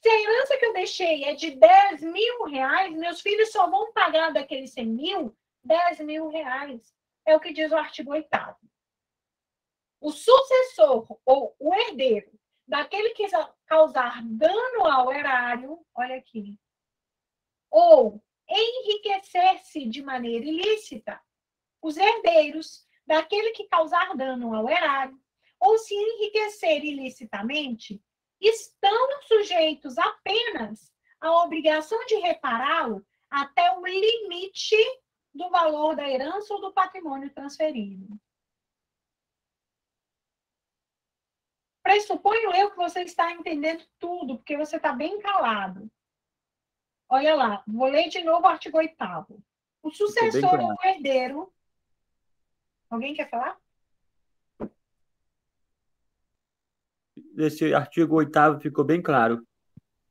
Se a herança que eu deixei é de R$10.000, meus filhos só vão pagar daqueles 100 mil, R$10.000. É o que diz o artigo 8º. O sucessor ou o herdeiro daquele que causar dano ao erário, olha aqui, ou enriquecer-se de maneira ilícita, os herdeiros daquele que causar dano ao erário, ou se enriquecer ilicitamente, estão sujeitos apenas à obrigação de repará-lo até o limite do valor da herança ou do patrimônio transferido. Pressuponho eu que você está entendendo tudo, porque você está bem calado. Olha lá, vou ler de novo o artigo 8º. O sucessor ou o herdeiro... Alguém quer falar? Esse artigo 8º ficou bem claro.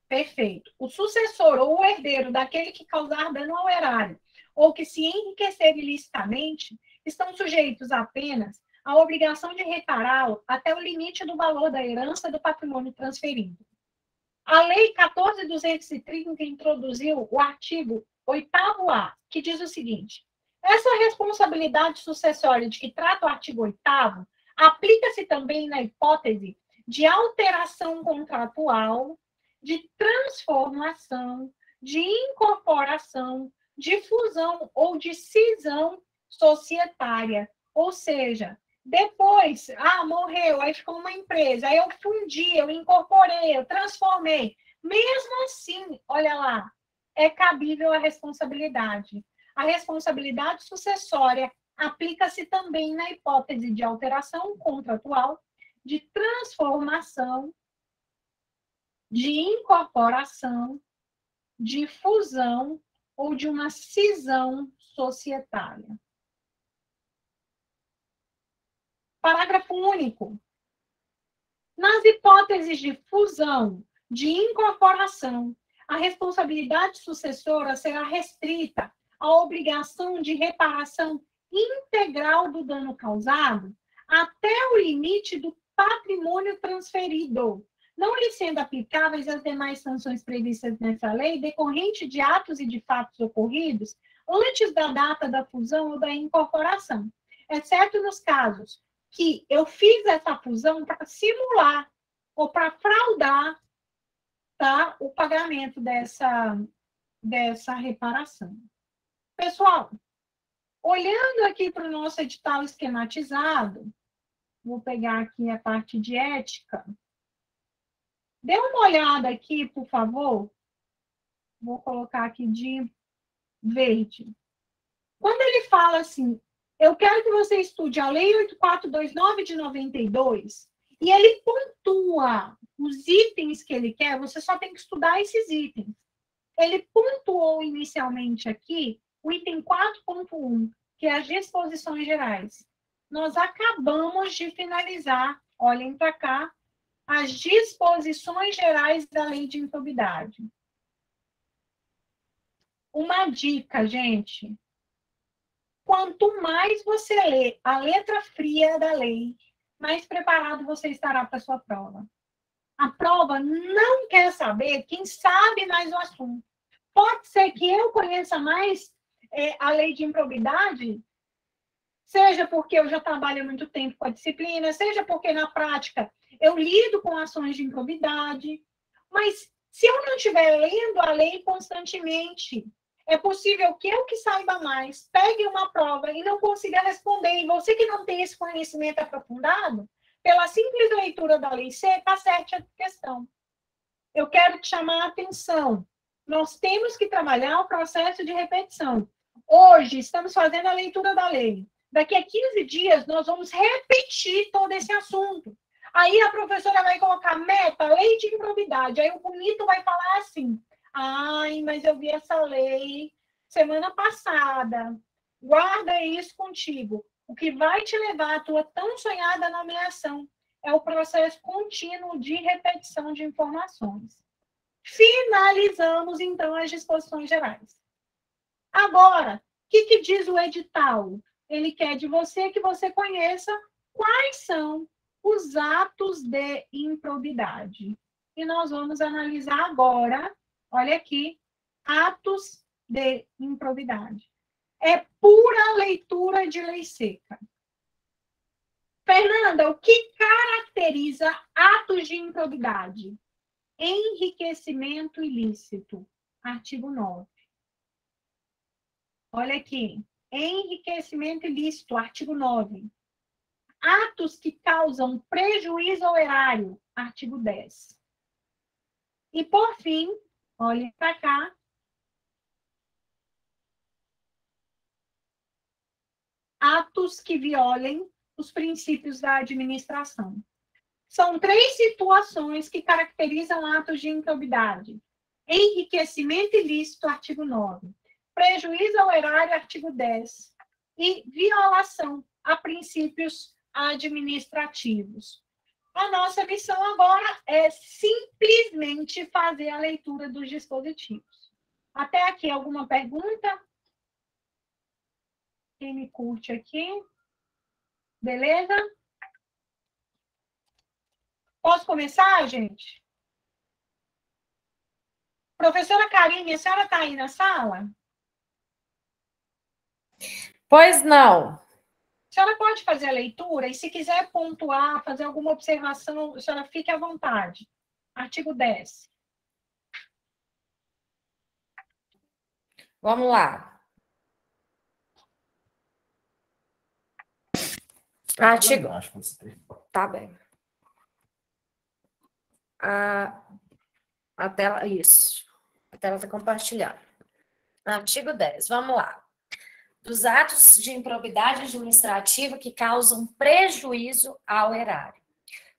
Perfeito. O sucessor ou o herdeiro daquele que causar dano ao erário ou que se enriquecer ilicitamente estão sujeitos apenas à obrigação de repará-lo até o limite do valor da herança do patrimônio transferido. A Lei 14.230 introduziu o artigo 8º-A, que diz o seguinte: essa responsabilidade sucessória de que trata o artigo 8º aplica-se também na hipótese de alteração contratual, de transformação, de incorporação, de fusão ou de cisão societária. Ou seja, depois, morreu, aí ficou uma empresa, aí eu fundi, eu incorporei, eu transformei. Mesmo assim, olha lá, é cabível a responsabilidade. A responsabilidade sucessória aplica-se também na hipótese de alteração contratual, de transformação, de incorporação, de fusão ou de uma cisão societária. Parágrafo único. Nas hipóteses de fusão, de incorporação, a responsabilidade sucessora será restrita à obrigação de reparação integral do dano causado até o limite do patrimônio transferido, não lhe sendo aplicáveis as demais sanções previstas nessa lei decorrente de atos e de fatos ocorridos antes da data da fusão ou da incorporação, exceto nos casos que eu fiz essa fusão para simular ou para fraudar, tá, o pagamento dessa reparação. Pessoal, olhando aqui para o nosso edital esquematizado, vou pegar aqui a parte de ética. Dê uma olhada aqui, por favor. Vou colocar aqui de verde. Quando ele fala assim, eu quero que você estude a Lei 8429 de 92, e ele pontua os itens que ele quer, você só tem que estudar esses itens. Ele pontuou inicialmente aqui o item 4.1, que é as disposições gerais. Nós acabamos de finalizar, olhem para cá, as disposições gerais da lei de improbidade. Uma dica, gente. Quanto mais você lê a letra fria da lei, mais preparado você estará para a sua prova. A prova não quer saber quem sabe mais o assunto. Pode ser que eu conheça mais a lei de improbidade, seja porque eu já trabalho há muito tempo com a disciplina, seja porque na prática eu lido com ações de improbidade, mas se eu não estiver lendo a lei constantemente, é possível que eu que saiba mais pegue uma prova e não consiga responder. E você que não tem esse conhecimento aprofundado, pela simples leitura da lei seca, acerte a questão. Eu quero te chamar a atenção. Nós temos que trabalhar o processo de repetição. Hoje, estamos fazendo a leitura da lei. Daqui a 15 dias, nós vamos repetir todo esse assunto. Aí a professora vai colocar meta, lei de improbidade. Aí o bonito vai falar assim: ai, mas eu vi essa lei semana passada. Guarda isso contigo. O que vai te levar à tua tão sonhada nomeação é o processo contínuo de repetição de informações. Finalizamos, então, as disposições gerais. Agora, o que diz o edital? Ele quer de você que você conheça quais são os atos de improbidade. E nós vamos analisar agora, olha aqui, atos de improbidade. É pura leitura de lei seca. Fernanda, o que caracteriza atos de improbidade? Enriquecimento ilícito. Artigo 9. Olha aqui. Enriquecimento ilícito. Artigo 9. Atos que causam prejuízo ao erário. Artigo 10. E, por fim, olhem para cá. Atos que violem os princípios da administração. São 3 situações que caracterizam atos de improbidade. Enriquecimento ilícito, artigo 9. Prejuízo ao erário, artigo 10. E violação a princípios administrativos. A nossa missão agora é simplesmente fazer a leitura dos dispositivos. Até aqui, alguma pergunta? Quem me curte aqui? Beleza? Posso começar, gente? Professora Karine, a senhora está aí na sala? Pois não. A senhora pode fazer a leitura e, se quiser pontuar, fazer alguma observação, a senhora fique à vontade. Artigo 10. Vamos lá. Artigo. Tá bem. A tela, isso. A tela está compartilhada. Artigo 10. Vamos lá. Dos atos de improbidade administrativa que causam prejuízo ao erário.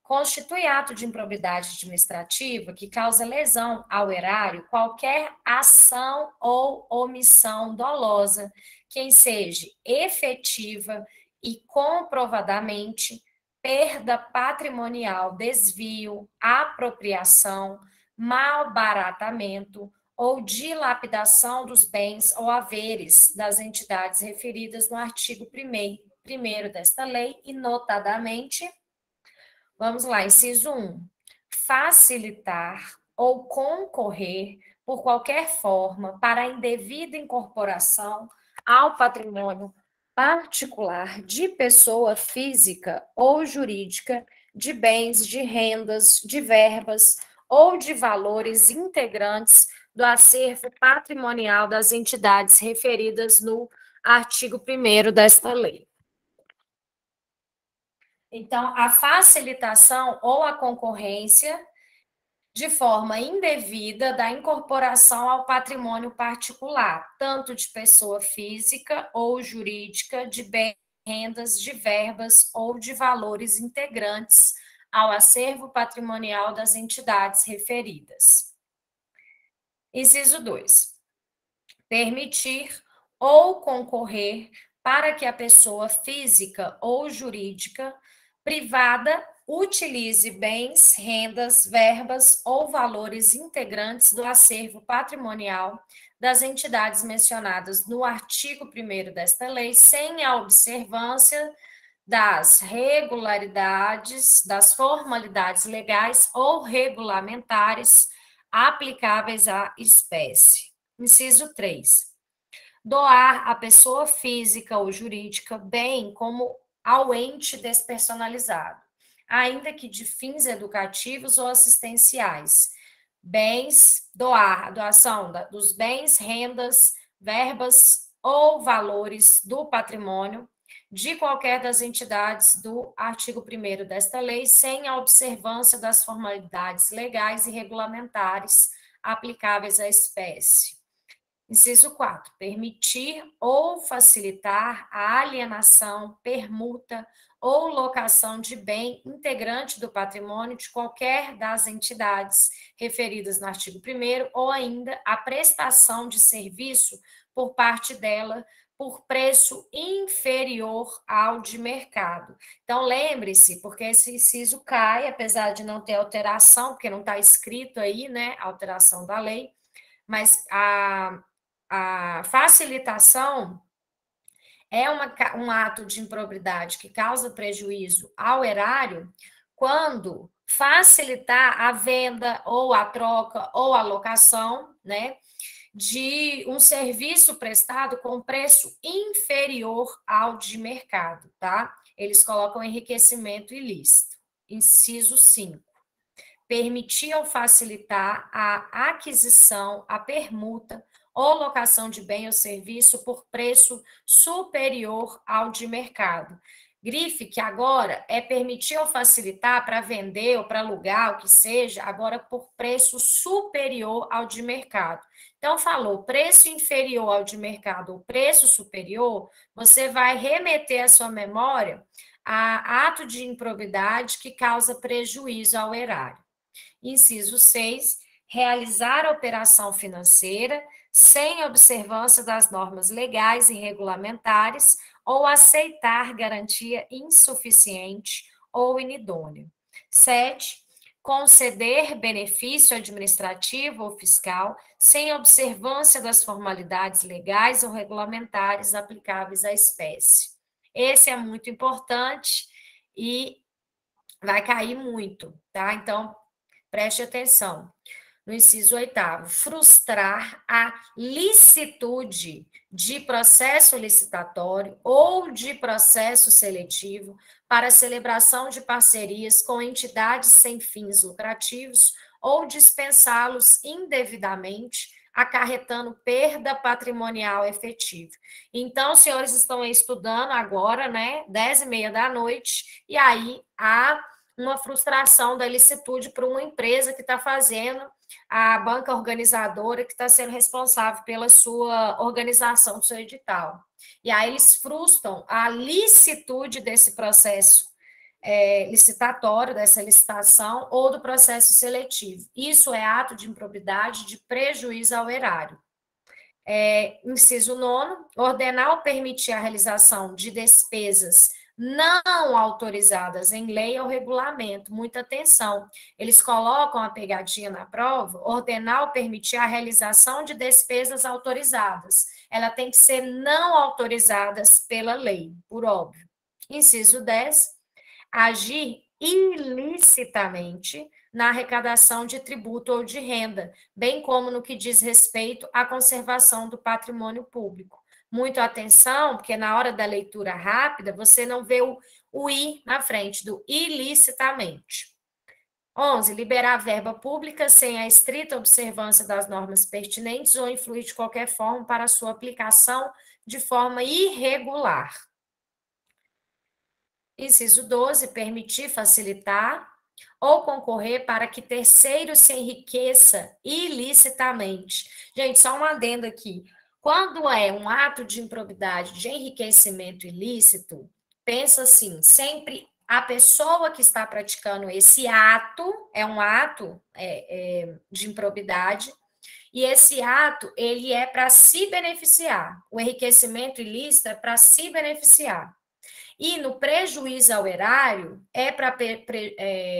Constitui ato de improbidade administrativa que causa lesão ao erário qualquer ação ou omissão dolosa que enseja efetiva e comprovadamente perda patrimonial, desvio, apropriação, malbaratamento ou dilapidação dos bens ou haveres das entidades referidas no artigo 1º desta lei e, notadamente, vamos lá, inciso 1, facilitar ou concorrer por qualquer forma para a indevida incorporação ao patrimônio particular de pessoa física ou jurídica de bens, de rendas, de verbas ou de valores integrantes do acervo patrimonial das entidades referidas no artigo 1º desta lei. Então, a facilitação ou a concorrência de forma indevida da incorporação ao patrimônio particular, tanto de pessoa física ou jurídica, de bens, rendas, de verbas ou de valores integrantes ao acervo patrimonial das entidades referidas. Inciso 2. Permitir ou concorrer para que a pessoa física ou jurídica privada utilize bens, rendas, verbas ou valores integrantes do acervo patrimonial das entidades mencionadas no artigo 1º desta lei, sem a observância das regularidades, das formalidades legais ou regulamentares aplicáveis à espécie. Inciso 3. Doar à pessoa física ou jurídica, bem como ao ente despersonalizado, ainda que de fins educativos ou assistenciais. Bens, doação dos bens, rendas, verbas ou valores do patrimônio de qualquer das entidades do artigo 1º desta lei, sem a observância das formalidades legais e regulamentares aplicáveis à espécie. Inciso 4. Permitir ou facilitar a alienação, permuta ou locação de bem integrante do patrimônio de qualquer das entidades referidas no artigo 1º, ou ainda a prestação de serviço por parte dela por preço inferior ao de mercado. Então, lembre-se, porque esse inciso cai, apesar de não ter alteração, porque não está escrito aí, né, alteração da lei, mas a facilitação é um ato de improbidade que causa prejuízo ao erário quando facilitar a venda ou a troca ou a locação, né, de um serviço prestado com preço inferior ao de mercado, tá? Eles colocam enriquecimento ilícito. Inciso 5. Permitir ou facilitar a aquisição, a permuta ou locação de bem ou serviço por preço superior ao de mercado. Grife que agora é permitir ou facilitar para vender ou para alugar, o que seja, agora por preço superior ao de mercado. Então, falou preço inferior ao de mercado ou preço superior, você vai remeter à sua memória a ato de improbidade que causa prejuízo ao erário. Inciso 6, realizar a operação financeira sem observância das normas legais e regulamentares ou aceitar garantia insuficiente ou inidônea. 7, conceder benefício administrativo ou fiscal sem observância das formalidades legais ou regulamentares aplicáveis à espécie. Esse é muito importante e vai cair muito, tá? Então, preste atenção. No inciso 8º, frustrar a licitude de processo licitatório ou de processo seletivo para celebração de parcerias com entidades sem fins lucrativos ou dispensá-los indevidamente, acarretando perda patrimonial efetiva. Então, os senhores estão estudando agora, né, 10h30 da noite, e aí há uma frustração da licitude para uma empresa que está fazendo a banca organizadora que está sendo responsável pela sua organização do seu edital. E aí eles frustram a licitude desse processo licitatório, dessa licitação, ou do processo seletivo. Isso é ato de improbidade de prejuízo ao erário. Inciso 9, ordenar ou permitir a realização de despesas não autorizadas em lei ou regulamento. Muita atenção. Eles colocam a pegadinha na prova, ordenar ou permitir a realização de despesas autorizadas. Ela tem que ser não autorizadas pela lei, por óbvio. Inciso 10, agir ilicitamente na arrecadação de tributo ou de renda, bem como no que diz respeito à conservação do patrimônio público. Muito atenção, porque na hora da leitura rápida, você não vê o I na frente do ilicitamente. 11, liberar verba pública sem a estrita observância das normas pertinentes ou influir de qualquer forma para sua aplicação de forma irregular. Inciso 12, permitir, facilitar ou concorrer para que terceiro se enriqueça ilicitamente. Gente, só um adendo aqui. Quando é um ato de improbidade, de enriquecimento ilícito, pensa assim, sempre a pessoa que está praticando esse ato, é um ato de improbidade, e esse ato, ele é para se beneficiar. O enriquecimento ilícito é para se beneficiar. E no prejuízo ao erário é para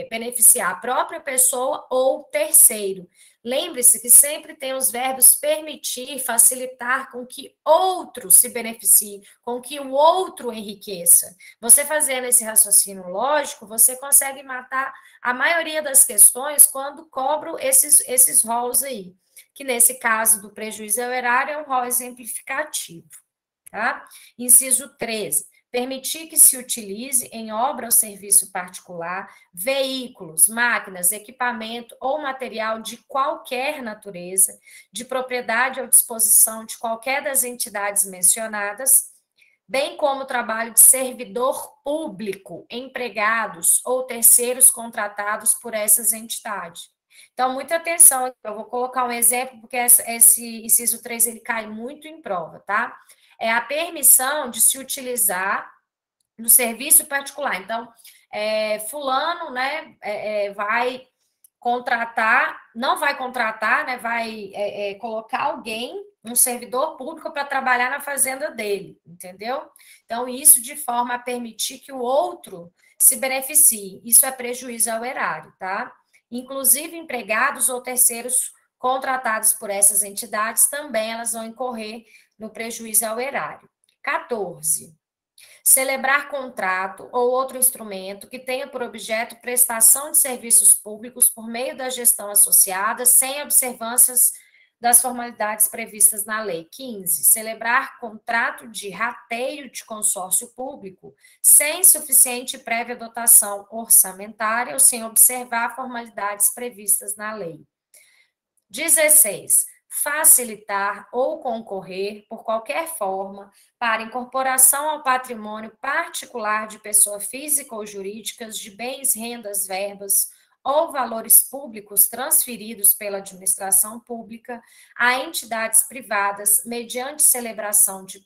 beneficiar a própria pessoa ou terceiro. Lembre-se que sempre tem os verbos permitir, facilitar com que outro se beneficie, com que o outro enriqueça. Você fazendo esse raciocínio lógico, você consegue matar a maioria das questões quando cobro esses rolos aí, que nesse caso do prejuízo ao erário é um rol exemplificativo. Tá? Inciso 13. Permitir que se utilize em obra ou serviço particular veículos, máquinas, equipamento ou material de qualquer natureza, de propriedade ou disposição de qualquer das entidades mencionadas, bem como o trabalho de servidor público, empregados ou terceiros contratados por essas entidades. Então, muita atenção, eu vou colocar um exemplo, porque esse inciso 3 ele cai muito em prova, tá? É a permissão de se utilizar no serviço particular. Então, fulano, né, vai contratar, não vai contratar, né, vai colocar alguém, um servidor público, para trabalhar na fazenda dele, entendeu? Então, isso de forma a permitir que o outro se beneficie. Isso é prejuízo ao erário, tá? Inclusive, empregados ou terceiros contratados por essas entidades, também elas vão incorrer no prejuízo ao erário. 14. Celebrar contrato ou outro instrumento que tenha por objeto prestação de serviços públicos por meio da gestão associada, sem observâncias das formalidades previstas na lei. 15. Celebrar contrato de rateio de consórcio público sem suficiente prévia dotação orçamentária ou sem observar formalidades previstas na lei. 16. Facilitar ou concorrer, por qualquer forma, para incorporação ao patrimônio particular de pessoa física ou jurídica de bens, rendas, verbas ou valores públicos transferidos pela administração pública a entidades privadas mediante celebração de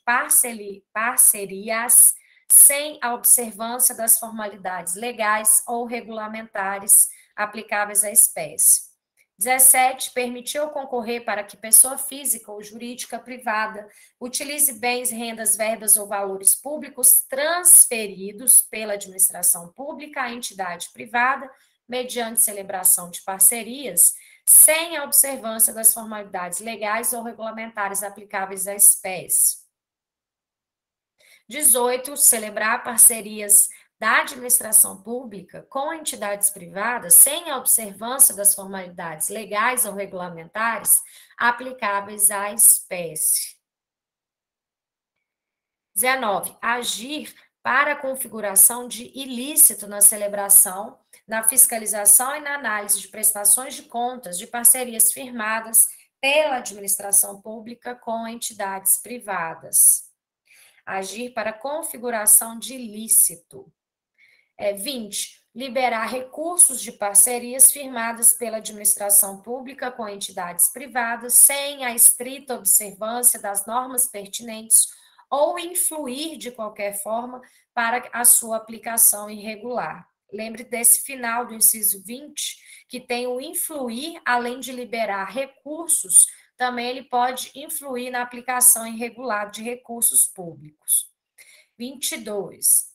parcerias sem a observância das formalidades legais ou regulamentares aplicáveis à espécie. 17. Permitir ou concorrer para que pessoa física ou jurídica privada utilize bens, rendas, verbas ou valores públicos transferidos pela administração pública à entidade privada, mediante celebração de parcerias, sem a observância das formalidades legais ou regulamentares aplicáveis à espécie. 18. Celebrar parcerias da administração pública com entidades privadas sem a observância das formalidades legais ou regulamentares aplicáveis à espécie. 19. Agir para a configuração de ilícito na celebração, na fiscalização e na análise de prestações de contas de parcerias firmadas pela administração pública com entidades privadas. Agir para a configuração de ilícito. 20. Liberar recursos de parcerias firmadas pela administração pública com entidades privadas sem a estrita observância das normas pertinentes ou influir de qualquer forma para a sua aplicação irregular. Lembre desse final do inciso 20, que tem o influir, além de liberar recursos, também ele pode influir na aplicação irregular de recursos públicos. 22.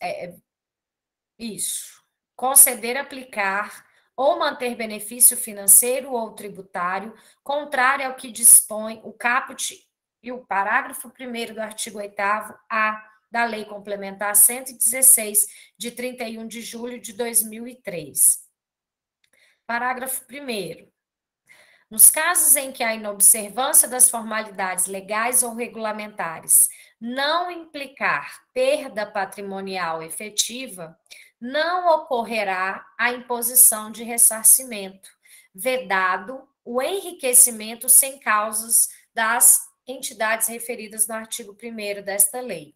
Isso. Conceder, aplicar ou manter benefício financeiro ou tributário, contrário ao que dispõe o caput e o parágrafo 1º do artigo 8º-A da Lei Complementar 116, de 31 de julho de 2003. Parágrafo 1º. Nos casos em que a inobservância das formalidades legais ou regulamentares não implicar perda patrimonial efetiva, não ocorrerá a imposição de ressarcimento, vedado o enriquecimento sem causas das entidades referidas no artigo 1º desta lei.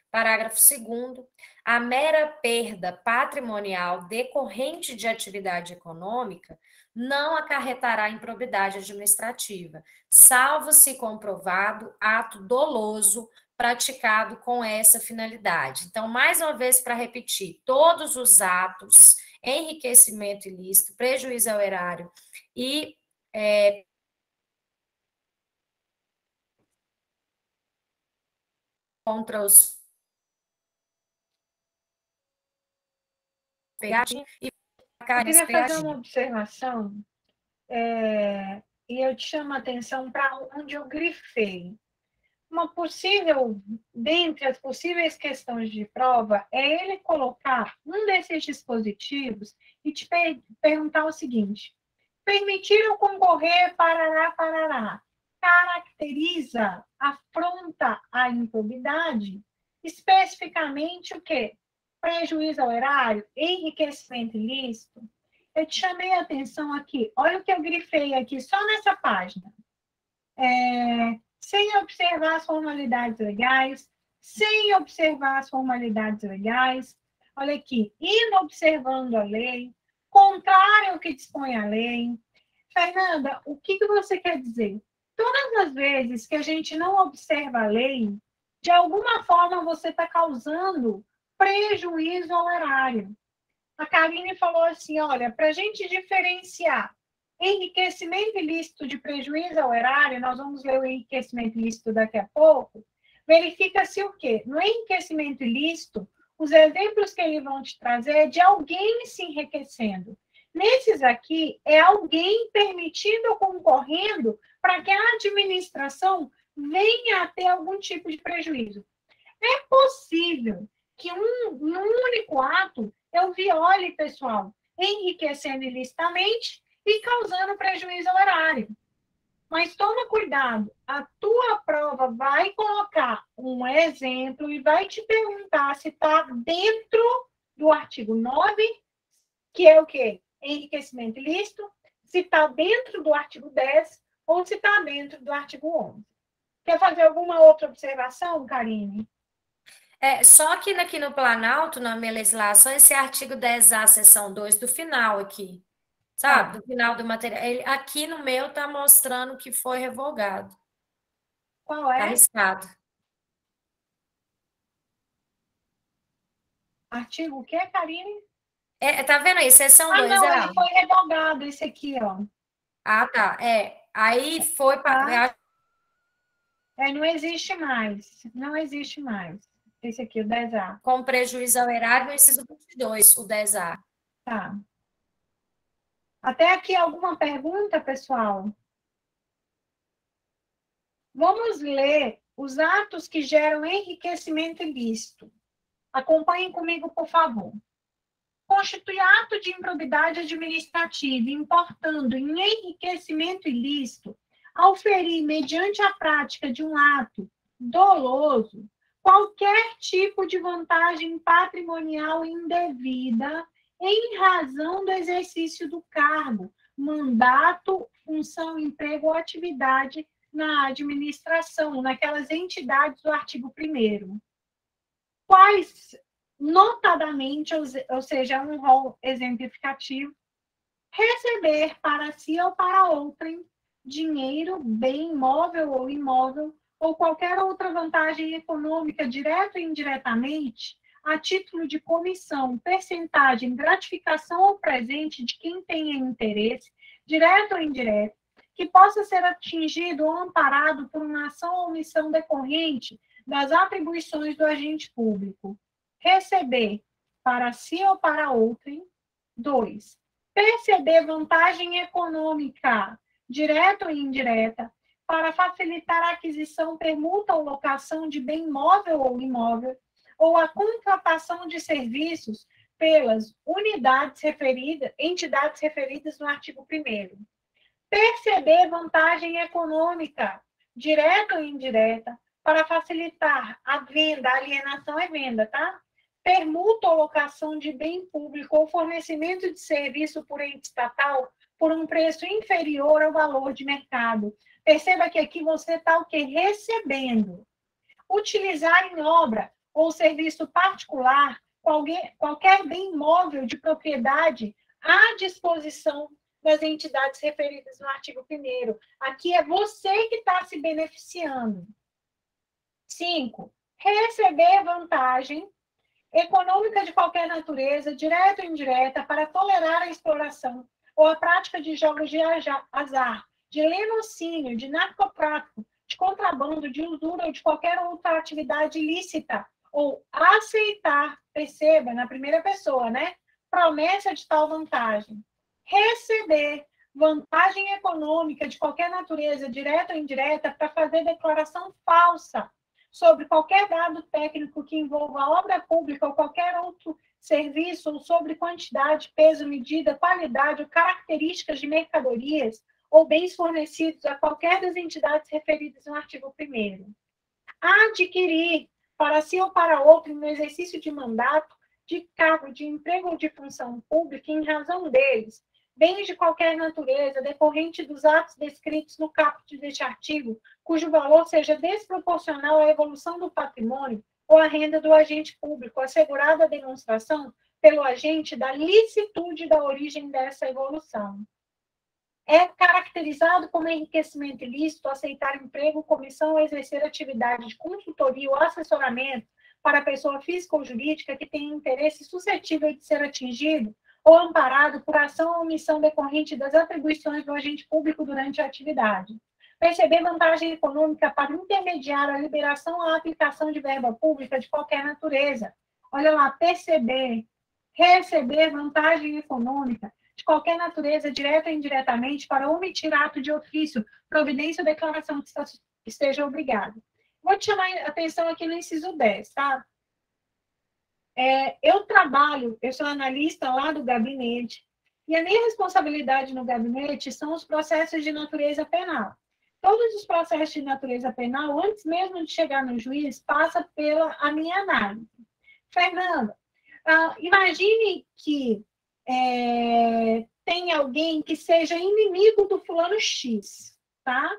Parágrafo 2º. A mera perda patrimonial decorrente de atividade econômica não acarretará improbidade administrativa, salvo se comprovado ato doloso praticado com essa finalidade. Então, mais uma vez, para repetir, todos os atos, enriquecimento ilícito, prejuízo ao erário e contra os e Eu queria fazer uma observação, e eu te chamo a atenção para onde eu grifei. Uma possível, dentre as possíveis questões de prova, é ele colocar um desses dispositivos e te perguntar o seguinte: permitiram concorrer, parará, parará, caracteriza, afronta a improbidade, especificamente o quê? Prejuízo ao erário, enriquecimento ilícito. Eu te chamei a atenção aqui, olha o que eu grifei aqui, só nessa página. Sem observar as formalidades legais, olha aqui, inobservando a lei, contrário ao que dispõe a lei. Fernanda, o que você quer dizer? Todas as vezes que a gente não observa a lei, de alguma forma você está causando prejuízo ao erário. A Karine falou assim, olha, para a gente diferenciar enriquecimento ilícito de prejuízo ao erário, nós vamos ler o enriquecimento ilícito daqui a pouco, verifica-se o quê? No enriquecimento ilícito, os exemplos que eles vão te trazer é de alguém se enriquecendo. Nesses aqui, é alguém permitindo ou concorrendo para que a administração venha a ter algum tipo de prejuízo. É possível que num único ato eu viole, pessoal, enriquecendo ilicitamente e causando prejuízo ao erário. Mas toma cuidado, a tua prova vai colocar um exemplo e vai te perguntar se está dentro do artigo 9, que é o quê? Enriquecimento ilícito, se está dentro do artigo 10 ou se está dentro do artigo 11. Quer fazer alguma outra observação, Karine? Só que aqui no Planalto, na minha legislação, esse artigo 10A, seção 2, do final aqui, sabe? Do final do material. Aqui no meu está mostrando que foi revogado. Qual é? Está arriscado. Artigo o quê, Karine? Tá vendo aí? Seção 2. Não, ele foi revogado, esse aqui, ó. Ah, tá. Aí foi para... não existe mais. Não existe mais. Esse aqui, o 10A. Com prejuízo ao erário, no inciso 22, o 10A. Tá. Até aqui alguma pergunta, pessoal? Vamos ler os atos que geram enriquecimento ilícito. Acompanhem comigo, por favor. Constitui ato de improbidade administrativa, importando em enriquecimento ilícito, auferir, mediante a prática de um ato doloso, qualquer tipo de vantagem patrimonial indevida em razão do exercício do cargo, mandato, função, emprego ou atividade na administração, naquelas entidades do artigo 1º. Quais, notadamente, ou seja, um rol exemplificativo, receber para si ou para outrem dinheiro, bem móvel ou imóvel, ou qualquer outra vantagem econômica, direta ou indiretamente, a título de comissão, percentagem, gratificação ou presente de quem tenha interesse, direto ou indireto, que possa ser atingido ou amparado por uma ação ou omissão decorrente das atribuições do agente público. Receber para si ou para outrem. 2. Perceber vantagem econômica, direta ou indireta, para facilitar a aquisição, permuta ou locação de bem móvel ou imóvel, ou a contratação de serviços pelas entidades referidas no artigo 1º. Perceber vantagem econômica, direta ou indireta, para facilitar a venda, a alienação é venda, tá? Permuta ou locação de bem público ou fornecimento de serviço por ente estatal por um preço inferior ao valor de mercado. Perceba que aqui você está o quê? Recebendo. Utilizar em obra ou serviço particular qualquer bem imóvel de propriedade à disposição das entidades referidas no artigo 1º. Aqui é você que está se beneficiando. 5. Receber vantagem econômica de qualquer natureza, direta ou indireta, para tolerar a exploração ou a prática de jogos de azar, de lenocínio, de narcotráfico, de contrabando, de usura ou de qualquer outra atividade ilícita, ou aceitar, perceba, na primeira pessoa, né? promessa de tal vantagem. Receber vantagem econômica de qualquer natureza, direta ou indireta, para fazer declaração falsa sobre qualquer dado técnico que envolva a obra pública ou qualquer outro serviço, ou sobre quantidade, peso, medida, qualidade ou características de mercadorias ou bens fornecidos a qualquer das entidades referidas no artigo 1º. Adquirir para si ou para outro no exercício de mandato, de cargo, de emprego ou de função pública, em razão deles, bens de qualquer natureza, decorrente dos atos descritos no caput deste artigo, cujo valor seja desproporcional à evolução do patrimônio ou à renda do agente público, assegurada a demonstração pelo agente da licitude da origem dessa evolução. É caracterizado como enriquecimento ilícito aceitar emprego, comissão ou exercer atividade de consultoria ou assessoramento para pessoa física ou jurídica que tenha interesse suscetível de ser atingido ou amparado por ação ou omissão decorrente das atribuições do agente público durante a atividade. Perceber vantagem econômica para intermediar a liberação ou a aplicação de verba pública de qualquer natureza. Olha lá, perceber, receber vantagem econômica de qualquer natureza, direta ou indiretamente, para omitir ato de ofício, providência ou declaração que esteja obrigado. Vou te chamar a atenção aqui no inciso 10, tá? Eu sou analista lá do gabinete, e a minha responsabilidade no gabinete são os processos de natureza penal. Todos os processos de natureza penal, antes mesmo de chegar no juiz, passa pela a minha análise. Fernanda, imagine que tem alguém que seja inimigo do fulano X, tá?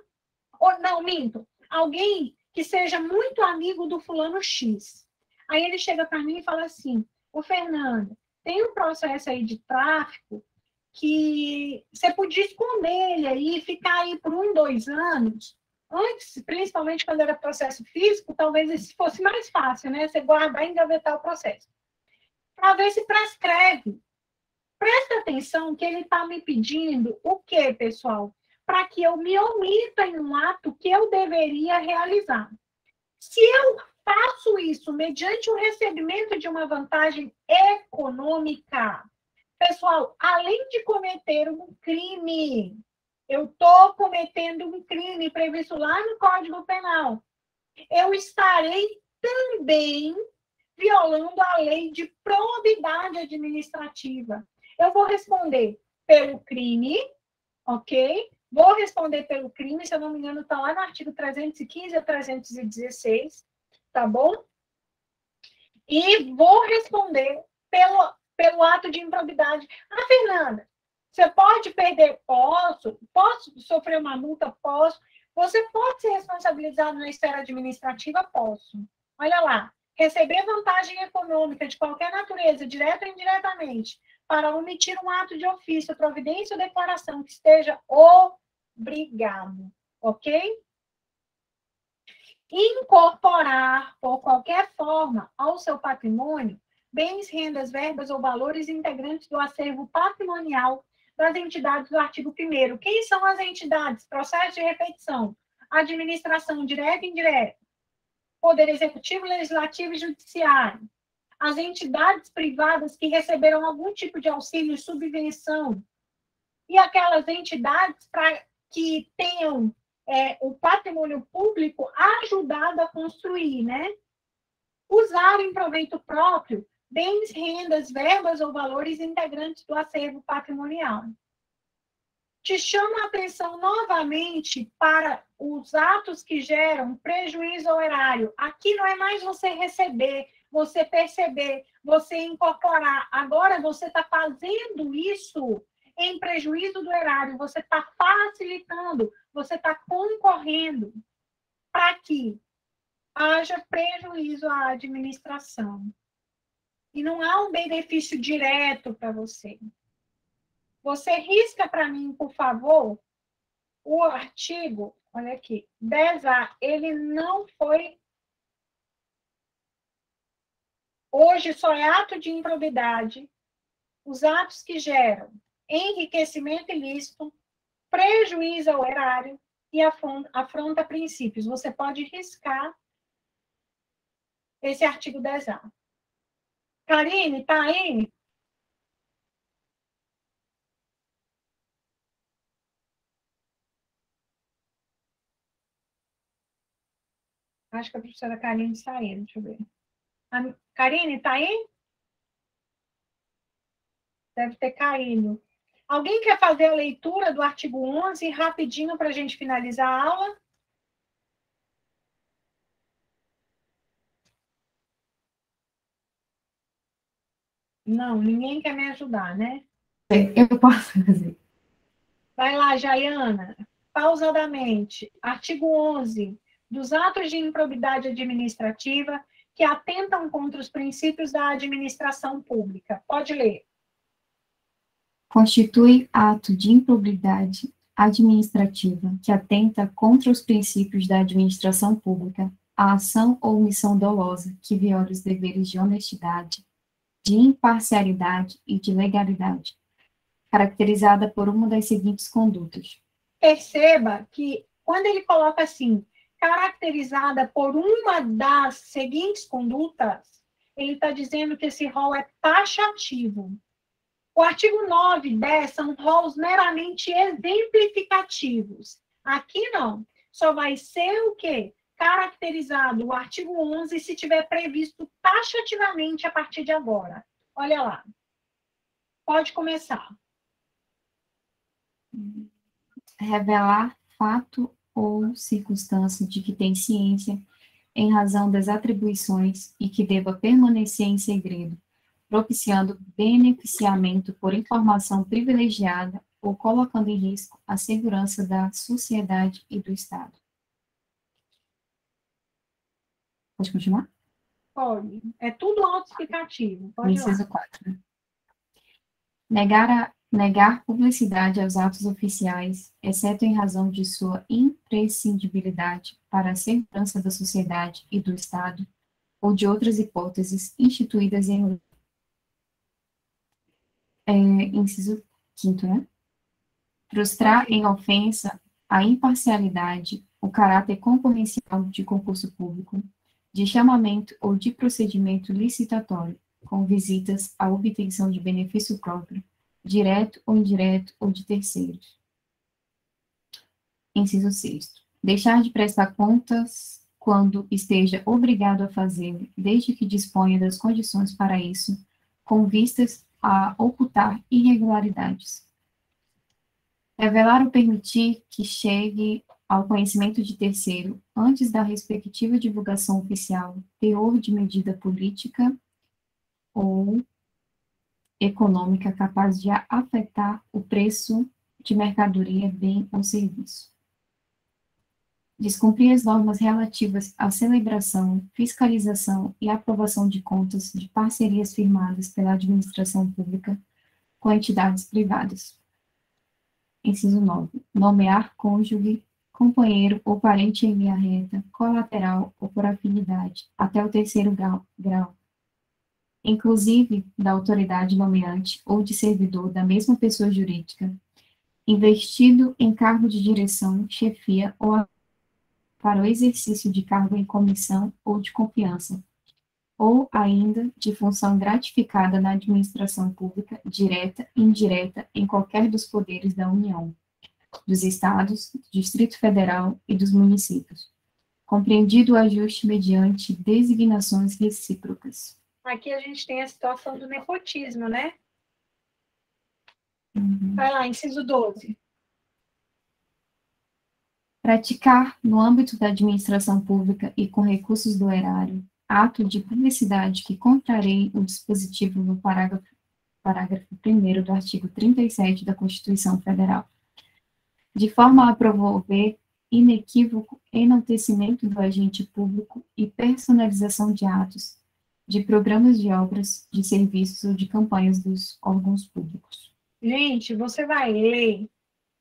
Ou, não, minto. Alguém que seja muito amigo do fulano X. Aí ele chega para mim e fala assim, ô Fernanda, tem um processo aí de tráfico que você podia esconder ele aí, ficar aí por 1, 2 anos. Antes, principalmente quando era processo físico, talvez esse fosse mais fácil, né? Você guardar e engavetar o processo. Para ver se prescreve. Presta atenção que ele está me pedindo o quê, pessoal? Para que eu me omita em um ato que eu deveria realizar. Se eu faço isso mediante o recebimento de uma vantagem econômica, pessoal, além de cometer um crime, eu estou cometendo um crime previsto lá no Código Penal, eu estarei também violando a lei de probidade administrativa. Eu vou responder pelo crime, ok? Vou responder pelo crime, se eu não me engano, está lá no artigo 315 a 316, tá bom? E vou responder pelo ato de improbidade. Ah, Fernanda, você pode perder? Posso. Posso sofrer uma multa? Posso. Você pode ser responsabilizado na esfera administrativa? Posso. Olha lá. Receber vantagem econômica de qualquer natureza, direta ou indiretamente, para omitir um ato de ofício, providência ou declaração que esteja obrigado, ok? Incorporar, por qualquer forma, ao seu patrimônio, bens, rendas, verbas ou valores integrantes do acervo patrimonial das entidades do artigo 1º. Quem são as entidades? Processo de repetição, administração direta e indireta, Poder Executivo, Legislativo e Judiciário. As entidades privadas que receberam algum tipo de auxílio e subvenção. E aquelas entidades que tenham o patrimônio público ajudado a construir, né? Usar em proveito próprio bens, rendas, verbas ou valores integrantes do acervo patrimonial. Te chamo a atenção novamente para os atos que geram prejuízo ao erário. Aqui não é mais você receber, você perceber, você incorporar. Agora você está fazendo isso em prejuízo do erário, você está facilitando, você está concorrendo para que haja prejuízo à administração. E não há um benefício direto para você. Você risca para mim, por favor, o artigo, olha aqui, 10A, ele não foi... Hoje só é ato de improbidade, os atos que geram enriquecimento ilícito, prejuízo ao erário e afronta princípios. Você pode riscar esse artigo 10A. Karine, tá aí? Acho que a professora Karine saiu, deixa eu ver. Karine, está aí? Deve ter caído. Alguém quer fazer a leitura do artigo 11 rapidinho para a gente finalizar a aula? Não, ninguém quer me ajudar, né? Eu posso fazer. Vai lá, Jaiana. Pausadamente. Artigo 11. Dos atos de improbidade administrativa que atentam contra os princípios da administração pública. Pode ler. Constitui ato de improbidade administrativa que atenta contra os princípios da administração pública a ação ou omissão dolosa que viola os deveres de honestidade, de imparcialidade e de legalidade, caracterizada por uma das seguintes condutas. Perceba que quando ele coloca assim, caracterizada por uma das seguintes condutas, ele está dizendo que esse rol é taxativo. O artigo 9 e 10 são rolos meramente exemplificativos. Aqui não. Só vai ser o quê? Caracterizado o artigo 11 se tiver previsto taxativamente a partir de agora. Olha lá. Pode começar. Revelar fato ou circunstância de que tem ciência em razão das atribuições e que deva permanecer em segredo, propiciando beneficiamento por informação privilegiada ou colocando em risco a segurança da sociedade e do Estado. Pode continuar? Pode. É tudo autoexplicativo. Pode ir lá. Inciso 4. Negar publicidade aos atos oficiais, exceto em razão de sua imprescindibilidade para a segurança da sociedade e do Estado, ou de outras hipóteses instituídas em lei. Inciso 5, né? Frustrar em ofensa a imparcialidade, o caráter concorrencial de concurso público, de chamamento ou de procedimento licitatório, com visitas à obtenção de benefício próprio, direto ou indireto ou de terceiros. Inciso 6. Deixar de prestar contas quando esteja obrigado a fazê-lo, desde que disponha das condições para isso, com vistas a ocultar irregularidades. Revelar ou permitir que chegue ao conhecimento de terceiro, antes da respectiva divulgação oficial, teor de medida política ou econômica capaz de afetar o preço de mercadoria, bem ou serviço. Descumprir as normas relativas à celebração, fiscalização e aprovação de contas de parcerias firmadas pela administração pública com entidades privadas. Inciso 9. Nomear cônjuge, companheiro ou parente em linha reta, colateral ou por afinidade, até o terceiro grau, inclusive da autoridade nomeante ou de servidor da mesma pessoa jurídica, investido em cargo de direção, chefia ou para o exercício de cargo em comissão ou de confiança, ou ainda de função gratificada na administração pública, direta e indireta, em qualquer dos poderes da União, dos Estados, do Distrito Federal e dos municípios, compreendido o ajuste mediante designações recíprocas. Aqui a gente tem a situação do nepotismo, né? Uhum. Vai lá, inciso 12. Praticar, no âmbito da administração pública e com recursos do erário, ato de publicidade que contrarie o dispositivo no parágrafo 1º do artigo 37 da Constituição Federal, de forma a promover inequívoco enaltecimento do agente público e personalização de atos, de programas de obras, de serviços ou de campanhas dos órgãos públicos. Gente, você vai ler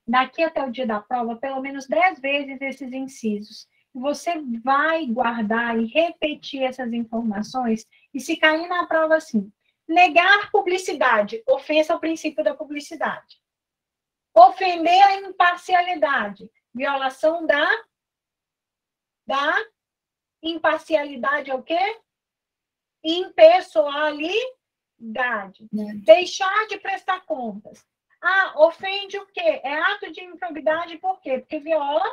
daqui até o dia da prova pelo menos 10 vezes esses incisos. Você vai guardar e repetir essas informações, e se cair na prova assim, negar publicidade, ofensa ao princípio da publicidade. Ofender a imparcialidade, violação da imparcialidade é o quê? Impessoalidade. Deixar de prestar contas. Ah, ofende o quê? É ato de improbidade por quê? Porque viola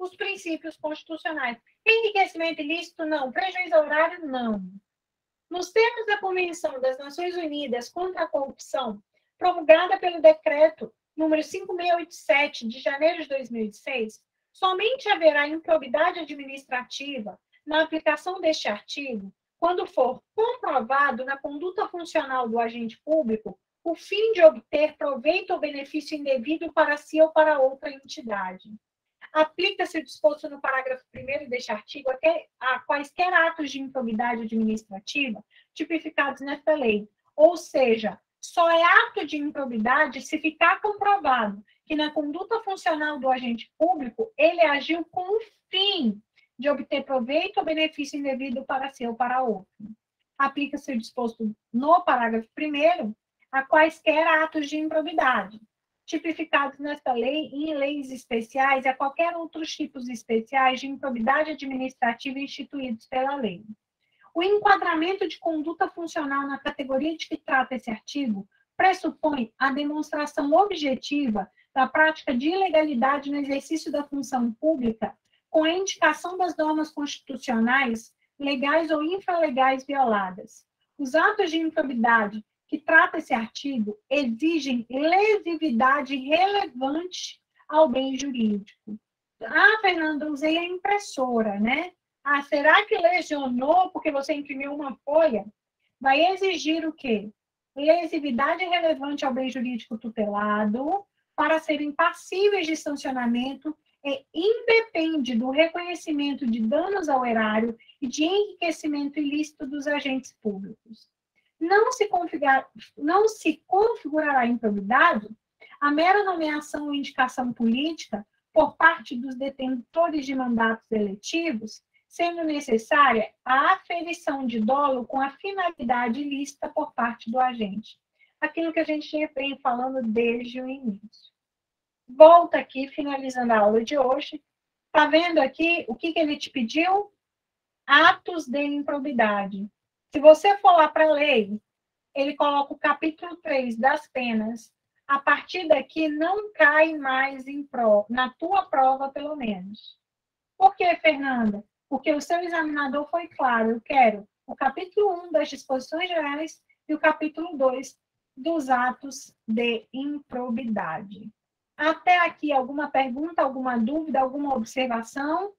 os princípios constitucionais. Enriquecimento ilícito, não. Prejuízo ao erário, não. Nos termos da Convenção das Nações Unidas contra a Corrupção, promulgada pelo Decreto número 5687, de janeiro de 2006, somente haverá improbidade administrativa na aplicação deste artigo quando for comprovado na conduta funcional do agente público o fim de obter proveito ou benefício indevido para si ou para outra entidade. Aplica-se o disposto no parágrafo 1º deste artigo a quaisquer atos de improbidade administrativa tipificados nesta lei, ou seja, só é ato de improbidade se ficar comprovado que na conduta funcional do agente público ele agiu com o fim de obter proveito ou benefício indevido para si ou para outro. Aplica-se o disposto no parágrafo 1º a quaisquer atos de improbidade, tipificados nesta lei e em leis especiais e a qualquer outros tipos especiais de improbidade administrativa instituídos pela lei. O enquadramento de conduta funcional na categoria de que trata esse artigo pressupõe a demonstração objetiva da prática de ilegalidade no exercício da função pública com a indicação das normas constitucionais, legais ou infralegais violadas. Os atos de improbidade que trata esse artigo exigem lesividade relevante ao bem jurídico. Ah, Fernanda, usei a impressora, né? Ah, será que lesionou porque você imprimiu uma folha? Vai exigir o quê? Lesividade relevante ao bem jurídico tutelado para serem passíveis de sancionamento e independe do reconhecimento de danos ao erário e de enriquecimento ilícito dos agentes públicos. Não se configurará improbidade a mera nomeação ou indicação política por parte dos detentores de mandatos eletivos, sendo necessária a aferição de dolo com a finalidade ilícita por parte do agente. Aquilo que a gente vem falando desde o início. Volta aqui, finalizando a aula de hoje. Está vendo aqui o que ele te pediu? Atos de improbidade. Se você for lá para a lei, ele coloca o capítulo 3 das penas. A partir daqui, não cai mais na tua prova, pelo menos. Por quê, Fernanda? Porque o seu examinador foi claro. Eu quero o capítulo 1 das disposições gerais e o capítulo 2 dos atos de improbidade. Até aqui, alguma pergunta, alguma dúvida, alguma observação?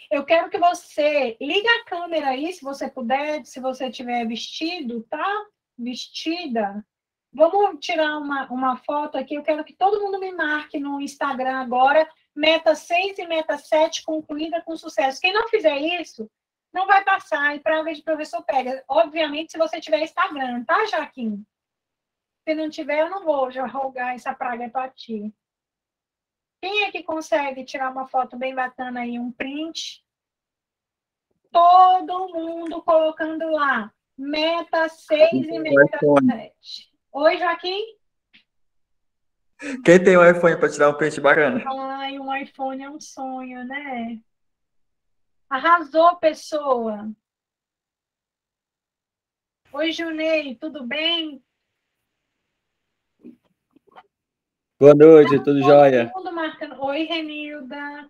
Eu quero que você ligue a câmera aí, se você puder, se você estiver vestido, tá? Vestida. Vamos tirar uma foto aqui. Eu quero que todo mundo me marque no Instagram agora, meta 6 e meta 7 concluída com sucesso. Quem não fizer isso, não vai passar, e para ver de professor pega. Obviamente, se você tiver Instagram, tá, Jaquim? Se não tiver, eu não vou jogar essa praga para ti. Quem é que consegue tirar uma foto bem bacana aí, um print? Todo mundo colocando lá. Meta 6 e meta 7. Oi, Joaquim? Quem tem um iPhone para tirar um print bacana? Ai, um iPhone é um sonho, né? Arrasou, pessoa. Oi, Junei, tudo bem? Boa noite, tudo jóia? Todo mundo marcando. Oi, Renilda.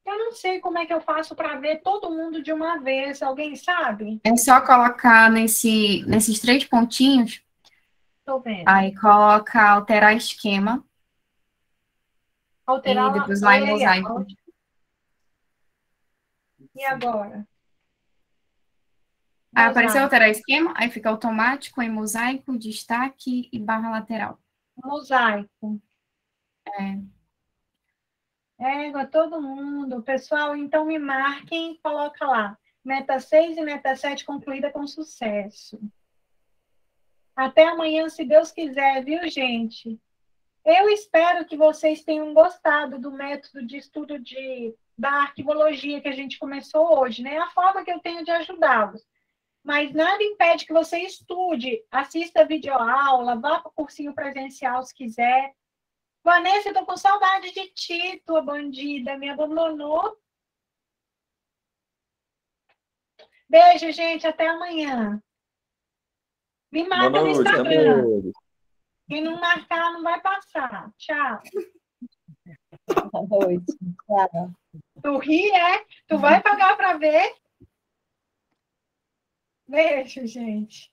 Eu não sei como é que eu faço para ver todo mundo de uma vez. Alguém sabe? É só colocar nesses 3 pontinhos. Estou vendo. Aí coloca alterar esquema. Alterar E depois lá em layout. mosaico. E agora? Aí apareceu alterar esquema, aí fica automático em mosaico, destaque e barra lateral. Mosaico. É. Todo mundo. Pessoal, então me marquem, coloca lá. Meta 6 e meta 7 concluída com sucesso. Até amanhã, se Deus quiser, viu, gente? Eu espero que vocês tenham gostado do método de estudo da arquivologia que a gente começou hoje, né? A forma que eu tenho de ajudá-los. Mas nada impede que você estude, assista videoaula, vá para o cursinho presencial se quiser. Vanessa, eu tô com saudade de ti, tua bandida. Me abandonou. Beijo, gente. Até amanhã. Me marca no Instagram. Quem não marcar não vai passar. Tchau. Boa noite. Tchau. Tu ri, é? Tu vai pagar para ver? Beijo, gente.